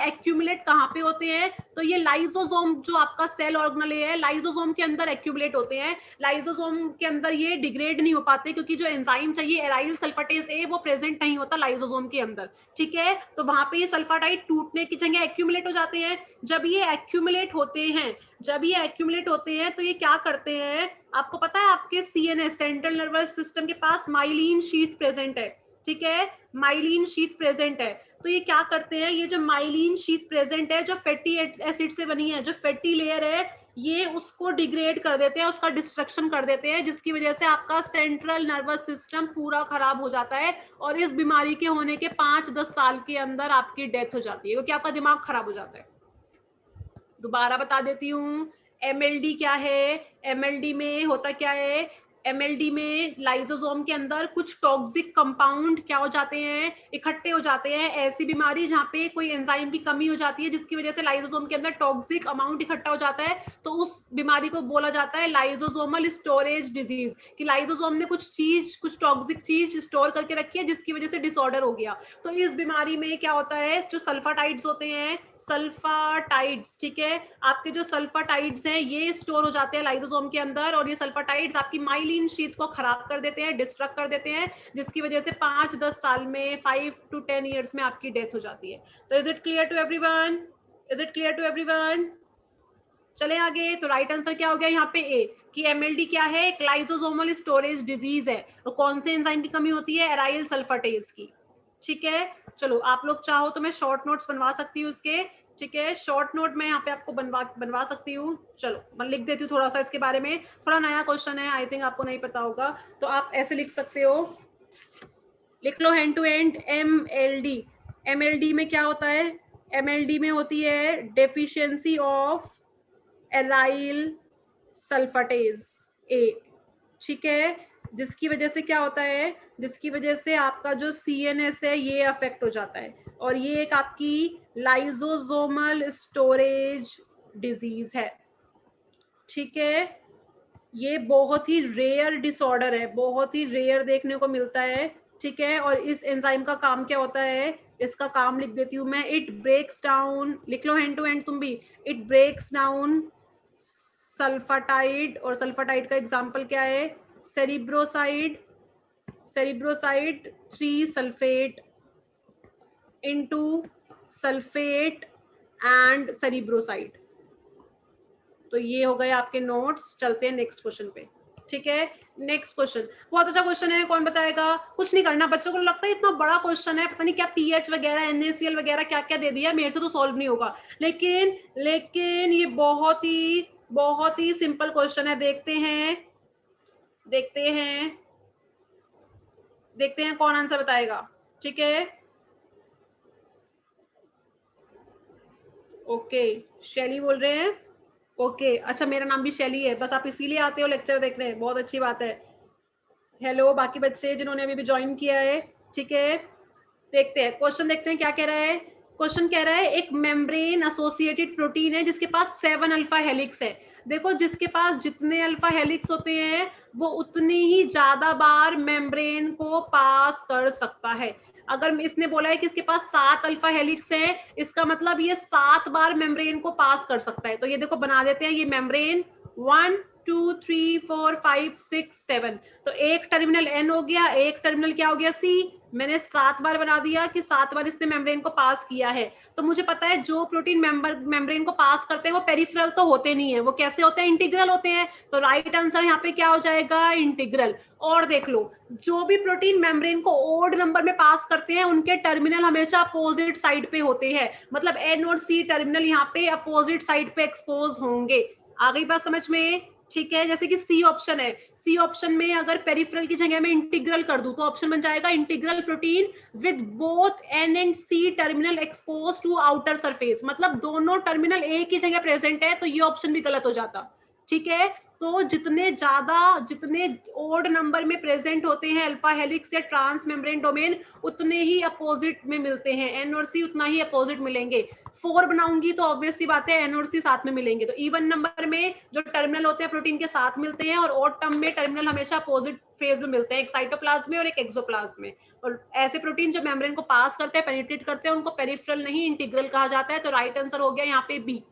Speaker 1: एक्यूमुलेट कहाँ पे होते हैं, तो ये लाइसोसोम जो आपका सेल ऑर्गेनेल है, लाइसोसोम के अंदर एक्यूमुलेट होते हैं। लाइसोसोम के अंदर ये डिग्रेड नहीं हो पाते, क्योंकि जो एंजाइम चाहिए एराइल सल्फाटेज ए वो प्रेजेंट नहीं होता लाइसोसोम के अंदर। ठीक है, तो वहां पे ये सल्फाटाइड टूटने की जगह एक्यूमुलेट हो जाते हैं। जब ये एक्यूमुलेट होते हैं तो ये क्या करते हैं, आपको पता है आपके सीएनएस सेंट्रल नर्वस सिस्टम के पास माइलिन शीथ प्रेजेंट है। ठीक है, माइलिन शीथ प्रेजेंट है, तो ये क्या करते हैं, ये जो माइलिन शीथ प्रेजेंट है, जो फैटी एसिड से बनी है, जो फैटी लेयर है, ये उसको डिग्रेड कर देते हैं, उसका डिस्ट्रक्शन कर देते हैं, जिसकी वजह से आपका सेंट्रल नर्वस सिस्टम पूरा खराब हो जाता है, और इस बीमारी के होने के 5-10 साल के अंदर आपकी डेथ हो जाती है, क्योंकि आपका दिमाग खराब हो जाता है। दोबारा बता देती हूँ, एमएलडी क्या है, एमएलडी में होता क्या है, एमएलडी में लाइसोसोम के अंदर कुछ टॉक्सिक कंपाउंड क्या हो जाते हैं, इकट्ठे हो जाते हैं। ऐसी बीमारी जहाँ पे कोई एंजाइम की कमी हो जाती है, जिसकी वजह से लाइसोसोम के अंदर टॉक्सिक अमाउंट इकट्ठा हो जाता है, तो उस बीमारी को बोला जाता है लाइसोसोमल स्टोरेज डिजीज, कि लाइसोसोम ने कुछ टॉक्सिक चीज स्टोर करके रखी है, जिसकी वजह से डिसऑर्डर हो गया। तो इस बीमारी में क्या होता है, जो सल्फाटाइड्स होते हैं, सल्फाटाइड्स, ठीक है, आपके जो सल्फाटाइड्स हैं ये स्टोर हो जाते हैं लाइसोसोम के अंदर, और ये सल्फाटाइड्स आपकी माइलिन शीथ को खराब कर देते हैं, डिस्ट्रक्ट कर देते हैं, जिसकी वजह से 5-10 साल में, 5 to 10 years में आपकी डेथ हो जाती है। तो is it clear to everyone? चले आगे, तो राइट आंसर क्या हो गया यहाँ पे ए, कि एमएलडी क्या है, एक लाइसोसोमल स्टोरेज डिजीज है। तो कौन से एंजाइम की कमी होती है, एराइल सल्फाटेज की। ठीक है, चलो आप लोग चाहो तो मैं शॉर्ट नोट्स बनवा सकती हूँ उसके। ठीक है, शॉर्ट नोट मैं यहाँ पे आपको बनवा सकती हूँ। चलो मैं लिख देती हूँ थोड़ा सा इसके बारे में, थोड़ा नया क्वेश्चन है, आई थिंक आपको नहीं पता होगा, तो आप ऐसे लिख सकते हो, लिख लो हैंड टू हैंड, एमएलडी में क्या होता है, एमएलडी में होती है डेफिशिएंसी ऑफ एराइल सल्फाटेज ए। ठीक है, जिसकी वजह से क्या होता है, जिसकी वजह से आपका जो सीएनएस है ये अफेक्ट हो जाता है, और ये एक आपकी लाइसोसोमल स्टोरेज डिजीज है। ठीक है, ये बहुत ही रेयर डिसऑर्डर है, बहुत ही रेयर देखने को मिलता है। ठीक है, और इस एंजाइम का काम क्या होता है, इसका काम लिख देती हूँ मैं, इट ब्रेक्स डाउन, लिख लो हैंड टू हैंड तुम भी, इट ब्रेक्स डाउन सल्फाटाइड, और सल्फाटाइड का एग्जांपल क्या है, सेरिब्रोसाइड 3 सल्फेट इनटू सल्फेट एंड सेरिब्रोसाइड। तो ये हो गए आपके नोट्स। चलते हैं नेक्स्ट क्वेश्चन पे। ठीक है, नेक्स्ट क्वेश्चन बहुत अच्छा क्वेश्चन है, कौन बताएगा? कुछ नहीं करना, बच्चों को लगता है इतना बड़ा क्वेश्चन है, पता नहीं क्या पीएच वगैरह NaCl वगैरह क्या क्या दे दिया, मेरे से तो सॉल्व नहीं होगा, लेकिन ये बहुत ही सिंपल क्वेश्चन है। देखते हैं कौन आंसर बताएगा। ठीक है, ओके, शैली बोल रहे हैं, ओके, अच्छा मेरा नाम भी शैली है, बस आप इसीलिए आते हो लेक्चर देखने, बहुत अच्छी बात है। हेलो बाकी बच्चे जिन्होंने अभी भी ज्वाइन किया है। ठीक है, देखते हैं क्वेश्चन, देखते हैं क्या कह रहा है। क्वेश्चन कह रहा है एक मेम्ब्रेन एसोसिएटेड प्रोटीन है जिसके पास 7 अल्फा हेलिक्स है। देखो, जिसके पास जितने अल्फा हेलिक्स होते हैं वो उतनी ही ज्यादा बार मेम्ब्रेन को पास कर सकता है। अगर इसने बोला है कि इसके पास 7 अल्फा हेलिक्स है, इसका मतलब ये 7 बार मेम्ब्रेन को पास कर सकता है। तो ये देखो बना देते हैं, ये मेम्ब्रेन 1 2 3 4 5 6 7, तो एक टर्मिनल N हो गया, एक टर्मिनल क्या हो गया C। मैंने 7 बार बना दिया कि 7 बार इसने मेम्ब्रेन को पास किया है। तो मुझे पता है जो प्रोटीन मेम्ब्रेन को पास करते हैं वो पेरिफेरल तो होते नहीं है, वो कैसे होते हैं, इंटीग्रल होते हैं। तो राइट आंसर यहाँ पे क्या हो जाएगा, इंटीग्रल। और देख लो, जो भी प्रोटीन मेम्ब्रेन को ओड नंबर में पास करते हैं उनके टर्मिनल हमेशा अपोजिट साइड पे होते हैं, मतलब N और C टर्मिनल यहाँ पे अपोजिट साइड पे एक्सपोज होंगे। आ गई बात समझ में? ठीक है, जैसे कि सी ऑप्शन है, सी ऑप्शन में अगर पेरिफेरल की जगह में इंटीग्रल कर दूं तो ऑप्शन बन जाएगा integral protein with both N and C terminal expose to outer surface, मतलब दोनों टर्मिनल एक ही जगह प्रेजेंट है, तो ये ऑप्शन भी गलत हो जाता। ठीक है, तो जितने ओड नंबर में प्रेजेंट होते हैं अल्फा हेलिक्स या ट्रांस मेम्ब्रेन डोमेन, उतने ही अपोजिट में मिलते हैं, N और C उतना ही अपोजिट मिलेंगे। 4 बनाऊंगी तो ऑब्वियस सी बात है N और C साथ में मिलेंगे, तो इवन नंबर में जो टर्मिनल होते हैं प्रोटीन के साथ मिलते हैं, और ऑड टर्म में टर्मिनल हमेशा अपोजिट फेज में मिलते हैं, एक साइटोप्लाज्म में और एक एक्सोप्लाज्म में। और ऐसे प्रोटीन जो मेम्ब्रेन को पास करते हैं, पेनिट्रेट करते हैं, उनको पेरिफेरल नहीं इंटीग्रल कहा जाता है। तो राइट आंसर हो गया यहाँ पे बी।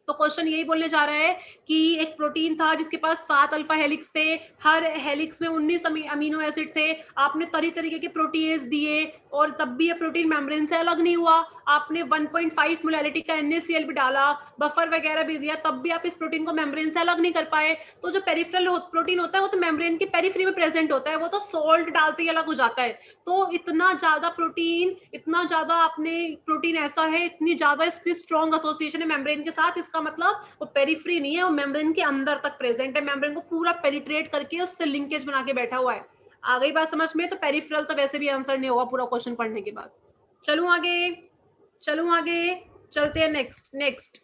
Speaker 1: तो क्वेश्चन यही बोलने जा रहा है कि एक प्रोटीन था जिसके पास 7 अल्फा हेलिक्स थे, हर हेलिक्स में 19 अमीनो एसिड थे, आपने तरह तरीके के प्रोटीएज दिए और तब भी ये प्रोटीन मेम्ब्रेन से अलग नहीं हुआ, आपने 1.5 मोलैलिटी का NaCl भी डाला, बफर वगैरह भी दिया, तब भी आप इस प्रोटीन को मेम्ब्रेन से अलग नहीं कर पाए। तो जो पेरिफेरल प्रोटीन होता है वो तो मेम्ब्रेन की पेरिफेरी में प्रेजेंट होता है, वो तो सॉल्ट डालते ही अलग हो जाता है। तो इतना ज्यादा प्रोटीन, इतना ज्यादा आपने प्रोटीन ऐसा है, इतनी ज्यादा इसकी स्ट्रॉन्ग एसोसिएशन है मेम्ब्रेन के साथ, इसका मतलब वो पेरिफेरी नहीं है, वो मेम्ब्रेन के अंदर तक प्रेजेंट है, मेम्ब्रेन को पूरा पेनिट्रेट करके उससे लिंकेज बना के बैठा हुआ है। आ गई बात समझ में? तो पेरिफेरल तो वैसे भी आंसर नहीं होगा पूरा क्वेश्चन पढ़ने के बाद। चलूं आगे, चलते हैं नेक्स्ट।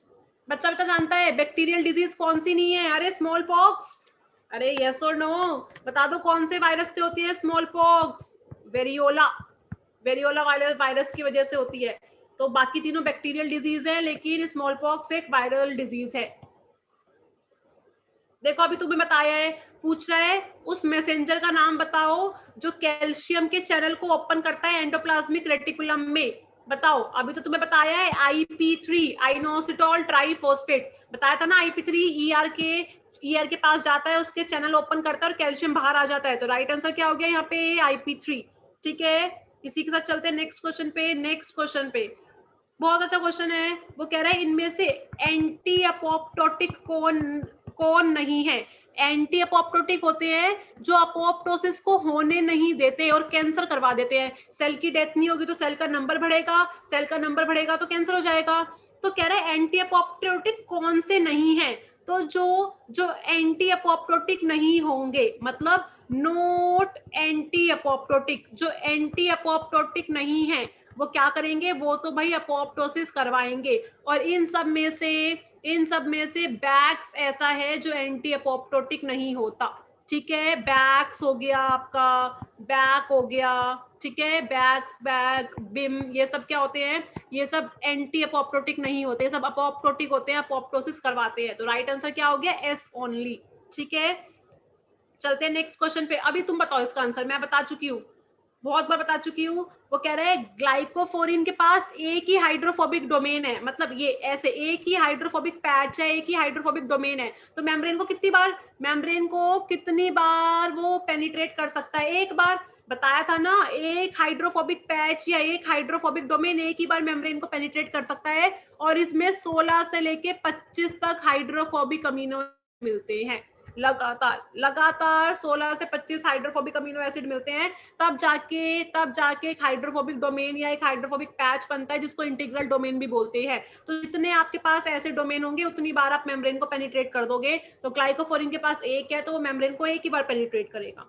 Speaker 1: बच्चा जानता है बैक्टीरियल डिजीज कौन सी नहीं है? अरे स्मॉल पॉक्स। अरे यस और नो बता दो, कौन से वायरस से होती है स्मॉल पॉक्स? वेरियोला वायरस की वजह से होती है। तो बाकी तीनों बैक्टीरियल डिजीज है, लेकिन स्मॉल पॉक्स एक वायरल डिजीज है। देखो अभी तुम्हें बताया है, पूछ रहा है उस मैसेंजर का नाम बताओ जो कैल्शियम के चैनल को ओपन करता है एंडोप्लाज्मिक रेटिकुलम में। बताओ, अभी तो तुम्हें बताया है IP3 आइनोसिटोल ट्राइफॉस्फेट, बताया था ना। IP3 ER के पास जाता है, उसके चैनल ओपन करता है और कैल्शियम बाहर आ जाता है। तो राइट आंसर क्या हो गया यहाँ पे? IP3। ठीक है, इसी के साथ चलते हैं नेक्स्ट क्वेश्चन पे। बहुत अच्छा क्वेश्चन है, वो कह रहा है इनमें से एंटी अपोप्टोटिक कौन नहीं है? एंटी अपोप्टोटिक होते हैं जो अपोप्टोसिस को होने नहीं देते और कैंसर करवा देते हैं। सेल की डेथ नहीं होगी तो सेल का नंबर बढ़ेगा, तो कैंसर हो जाएगा। तो कह रहा है एंटी अपोप्टोटिक कौन से नहीं है? तो जो एंटी अपोप्टोटिक नहीं होंगे, मतलब नोट एंटी अपोप्टोटिक, जो एंटी अपोप्टोटिक नहीं है वो क्या करेंगे? वो तो भाई अपोप्टोसिस करवाएंगे। और इन सब में से बैक्स ऐसा है जो एंटी अपोप्टोटिक नहीं होता। ठीक है, बैक्स हो गया आपका, बैक हो गया, ठीक है, बैक बिम, ये सब क्या होते हैं? ये सब एंटी अपोप्टोटिक नहीं होते, सब अपोप्टोटिक होते हैं, अपोप्टोसिस करवाते हैं। तो राइट आंसर क्या हो गया? S only. ठीक है, चलते हैं नेक्स्ट क्वेश्चन पे। अभी तुम बताओ इसका आंसर, मैं बता चुकी हूँ, बहुत बार बता चुकी हूँ। वो कह रहे हैं ग्लाइकोफोरिन के पास एक ही हाइड्रोफोबिक डोमेन है, मतलब ये ऐसे एक ही हाइड्रोफोबिक पैच है, एक ही हाइड्रोफोबिक डोमेन है। तो मेम्ब्रेन को कितनी बार वो पेनिट्रेट कर सकता है? एक बार। बताया था ना, एक हाइड्रोफोबिक पैच या एक हाइड्रोफोबिक डोमेन एक ही बार मेम्ब्रेन को पेनिट्रेट कर सकता है, और इसमें 16 से लेके 25 तक हाइड्रोफोबिक अमीनो मिलते हैं। लगातार 16 से 25 हाइड्रोफोबिक अमीनो एसिड मिलते हैं, तब जाके एक हाइड्रोफोबिक डोमेन या एक हाइड्रोफोबिक पैच बनता है, जिसको इंटीग्रल डोमेन भी बोलते हैं। तो जितने आपके पास ऐसे डोमेन होंगे उतनी बार आप मेम्ब्रेन को पेनिट्रेट कर दोगे। तो ग्लाइकोफोरिन के पास एक है तो वो मेम्ब्रेन को एक ही बार पेनिट्रेट करेगा।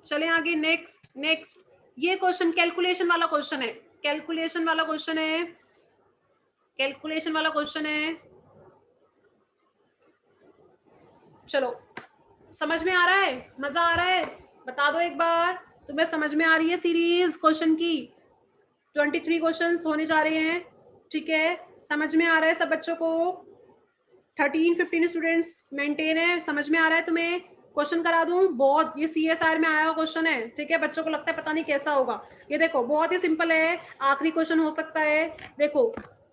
Speaker 1: चले आगे नेक्स्ट। ये क्वेश्चन कैलकुलेशन वाला क्वेश्चन है। चलो, समझ में आ रहा है? मजा आ रहा है? बता दो एक बार, तुम्हें समझ में आ रही है सीरीज क्वेश्चन की? 23 क्वेश्चंस होने जा रहे हैं। ठीक है, समझ में आ रहा है सब बच्चों को? 13-15 स्टूडेंट्स मेंटेन है, समझ में आ रहा है तुम्हें? क्वेश्चन करा दूं? बहुत, ये CSR में आया हुआ क्वेश्चन है। ठीक है, बच्चों को लगता है पता नहीं कैसा होगा। ये देखो, बहुत ही सिंपल है, आखिरी क्वेश्चन हो सकता है। देखो,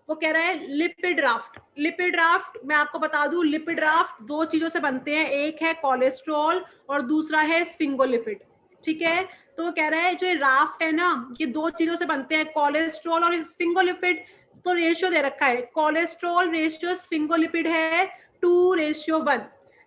Speaker 1: वो कह रहा है लिपिड राफ्ट। लिपिड राफ्ट मैं आपको बता दूं, लिपिड राफ्ट दो चीजों से बनते हैं, एक है कोलेस्ट्रॉल और दूसरा है स्फिंगोलिपिड। ठीक है, तो कह रहा है जो राफ्ट है ना, ये दो चीजों से बनते हैं, कोलेस्ट्रॉल और स्फिंगोलिपिड। तो रेशियो दे रखा है, कोलेस्ट्रॉल रेशियो स्फिंगोलिपिड है 2:1।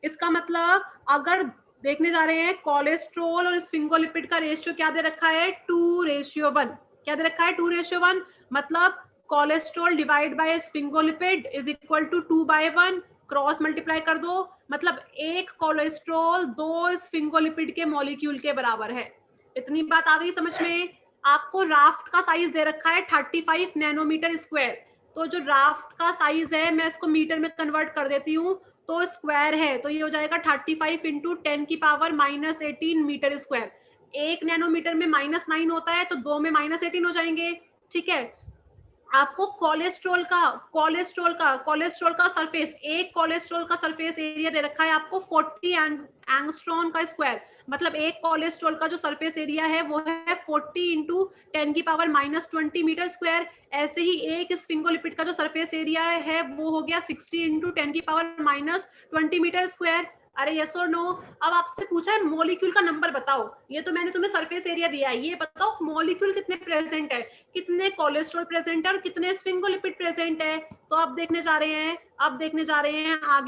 Speaker 1: इसका मतलब अगर देखने जा रहे हैं कोलेस्ट्रॉल और स्फिंगोलिपिड का रेशियो क्या दे रखा है, 2:1। क्या दे रखा है, 2:1। मतलब cholesterol divide by sphingolipid is equal to 2/1। Cross multiply कर दो, मतलब एक कोलेस्ट्रॉल दो स्फिंगोलिपिड के मॉलिक्यूल के बराबर है। इतनी बात आ गई समझ में। आपको राफ्ट का साइज दे रखा है 35 नैनोमीटर स्क्वायर। तो जो राफ्ट का साइज है मैं इसको मीटर में कन्वर्ट कर देती हूँ, तो स्क्वायर है, तो ये हो जाएगा 35 इंटू 10⁻⁻18 मीटर स्क्वायर। 1 नैनोमीटर में -9 होता है, तो 2 में -18 हो जाएंगे। ठीक है, आपको कोलेस्ट्रॉल का सरफेस, एक कोलेस्ट्रॉल का सरफेस एरिया दे रखा है आपको 40 एंगस्ट्रॉम का स्क्वायर। मतलब एक कोलेस्ट्रॉल का जो सरफेस एरिया है वो है 40 इंटू 10⁻⁻20 मीटर स्क्वायर। ऐसे ही एक स्फिंगोलिपिड का जो सरफेस एरिया है वो हो गया 60 इंटू 10⁻⁻20 मीटर स्क्वायर। अरे यस और नो। अब आपसे पूछा है मॉलिक्यूल का नंबर बताओ, ये तो मैंने तुम्हें सरफेस एरिया दिया है, ये बताओ मॉलिक्यूल कितने प्रेजेंट है, कितने कोलेस्ट्रॉल प्रेजेंट है और कितने स्फिंगोलिपिड प्रेजेंट है। तो अब देखने जा रहे हैं, आगे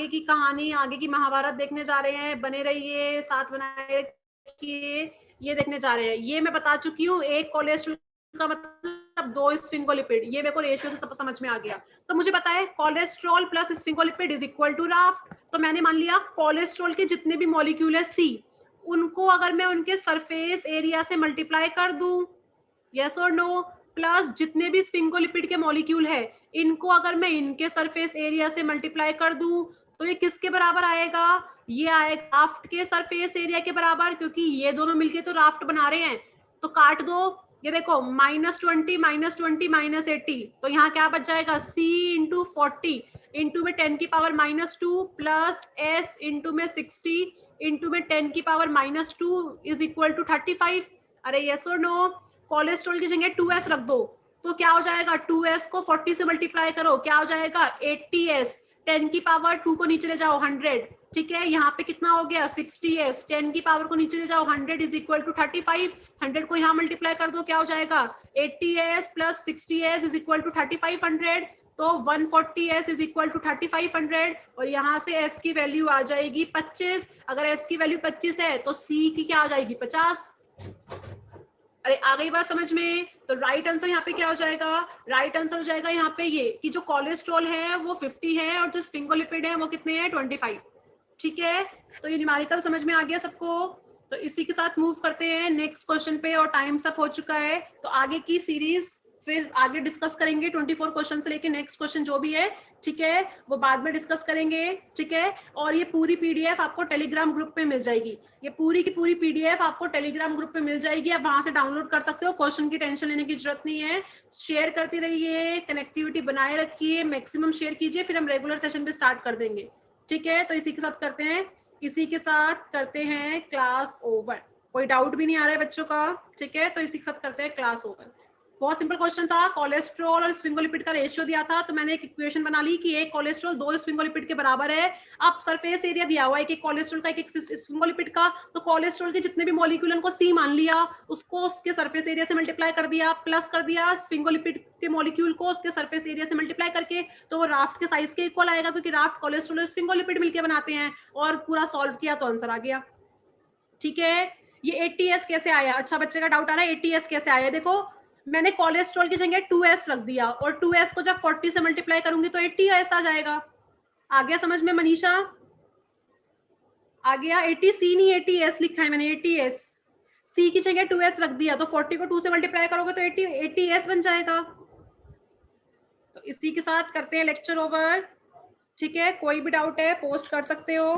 Speaker 1: की कहानी, आगे की महाभारत देखने जा रहे हैं। बने रहिए, साथ बनाए रखिए। ये देखने जा रहे हैं, ये मैं बता चुकी हूँ, एक कोलेस्ट्रॉल का मतलब दो स्फिंगोलिपिड, ये मेरे को रेशियो से सब समझ में आ गया। तो मुझे पता है cholesterol plus sphingolipid is equal to raft. तो मैंने मान लिया कोलेस्ट्रॉल के जितने भी मॉलिक्यूल है सी, उनको अगर मैं उनके सरफेस एरिया से मल्टीप्लाई कर दूं, यस और नो, प्लस जितने भी स्फिंगोलिपिड के मॉलिक्यूल है इनको अगर मैं इनके सरफेस एरिया से मल्टीप्लाई कर दूं, तो ये किसके बराबर आएगा, ये आएगा राफ्ट के सरफेस एरिया के बराबर, क्योंकि ये दोनों मिलके तो राफ्ट बना रहे हैं। तो काट दो, ये देखो -20 -20 -80, तो यहाँ क्या बच जाएगा, C इंटू 40 इंटू में 10⁻⁻2 प्लस S इंटू में 60 इंटू में 10⁻⁻2 इज इक्वल टू 35। अरे यस और नो। कोलेस्ट्रॉल की जगह 2s रख दो, तो क्या हो जाएगा, 2s को 40 से मल्टीप्लाई करो, क्या हो जाएगा 80s, 10⁻2 को नीचे ले जाओ 100। ठीक है, यहाँ पे कितना हो गया 60s, 10 की पावर को नीचे ले जाओ 100 इज इक्वल टू 35। 100 को यहाँ मल्टीप्लाई कर दो, क्या हो जाएगा 80s plus 60s is equal to 3500। तो 140s इज इक्वल टू 3500, और यहाँ से s की वैल्यू आ जाएगी 25। अगर s की वैल्यू 25 है तो c की क्या आ जाएगी 50। अरे आ गई बात समझ में। तो राइट आंसर यहाँ पे क्या हो जाएगा, राइट आंसर हो जाएगा यहाँ पे ये कि जो कोलेस्ट्रॉल है वो 50 है और जो स्फिंगोलिपिड है वो कितने हैं 25। ठीक है, तो ये न्यूमेरिकल समझ में आ गया सबको। तो इसी के साथ मूव करते हैं नेक्स्ट क्वेश्चन पे, और टाइम सब हो चुका है। तो आगे की सीरीज फिर आगे डिस्कस करेंगे 24 क्वेश्चन से लेके नेक्स्ट क्वेश्चन जो भी है, ठीक है, वो बाद में डिस्कस करेंगे। ठीक है, और ये पूरी पीडीएफ आपको टेलीग्राम ग्रुप पे मिल जाएगी, ये पूरी की पूरी पीडीएफ आपको टेलीग्राम ग्रुप पे मिल जाएगी, आप वहां से डाउनलोड कर सकते हो। क्वेश्चन की टेंशन लेने की जरूरत नहीं है। शेयर करते रहिए, कनेक्टिविटी बनाए रखिए, मैक्सिमम शेयर कीजिए, फिर हम रेगुलर सेशन भी स्टार्ट कर देंगे। ठीक है, तो इसी के साथ करते हैं क्लास ओवर। कोई डाउट भी नहीं आ रहा है बच्चों का। ठीक है, तो इसी के साथ करते हैं क्लास ओवर। बहुत सिंपल क्वेश्चन था, कोलेस्ट्रॉल और स्फिंगोलिपिड का रेशियो दिया था, तो मैंने एक इक्वेशन बना ली कि एक कोलेस्ट्रॉल दो स्फिंगोलिपिड के बराबर है। अब सरफेस एरिया दिया हुआ है कि कोलेस्ट्रॉल का एक स्फिंगोलिपिड का, तो कोलेस्ट्रॉल के जितने भी मॉलिक्यूल उनको सी मान लिया, उसको उसके सरफेस एरिया से मल्टीप्लाई कर दिया, प्लस कर दिया स्फिंगोलिपिड के मॉलिक्यूल को उसके सरफेस एरिया से मल्टीप्लाई करके, तो वो राफ्ट के साइज के इक्वल आएगा, क्योंकि राफ्ट कोलेस्ट्रॉल और स्फिंगोलिपिड मिलकर बनाते हैं। और पूरा सॉल्व किया तो आंसर आ गया। ठीक है, ये 80s कैसे आया, अच्छा बच्चे का डाउट आ रहा है 80s कैसे आया। देखो मैंने कोलेस्ट्रॉल की जगह 2s रख दिया, और 2s को जब 40 से मल्टीप्लाई करूंगी तो 80s आ जाएगा। आ गया समझ में मनीषा, आ गया। 80c नहीं 80s लिखा है मैंने, 80s, c की जगह 2s रख दिया, तो 40 को 2 से मल्टीप्लाई करोगे तो 80s बन जाएगा। तो इसी के साथ करते हैं लेक्चर ओवर। ठीक है, कोई भी डाउट है पोस्ट कर सकते हो।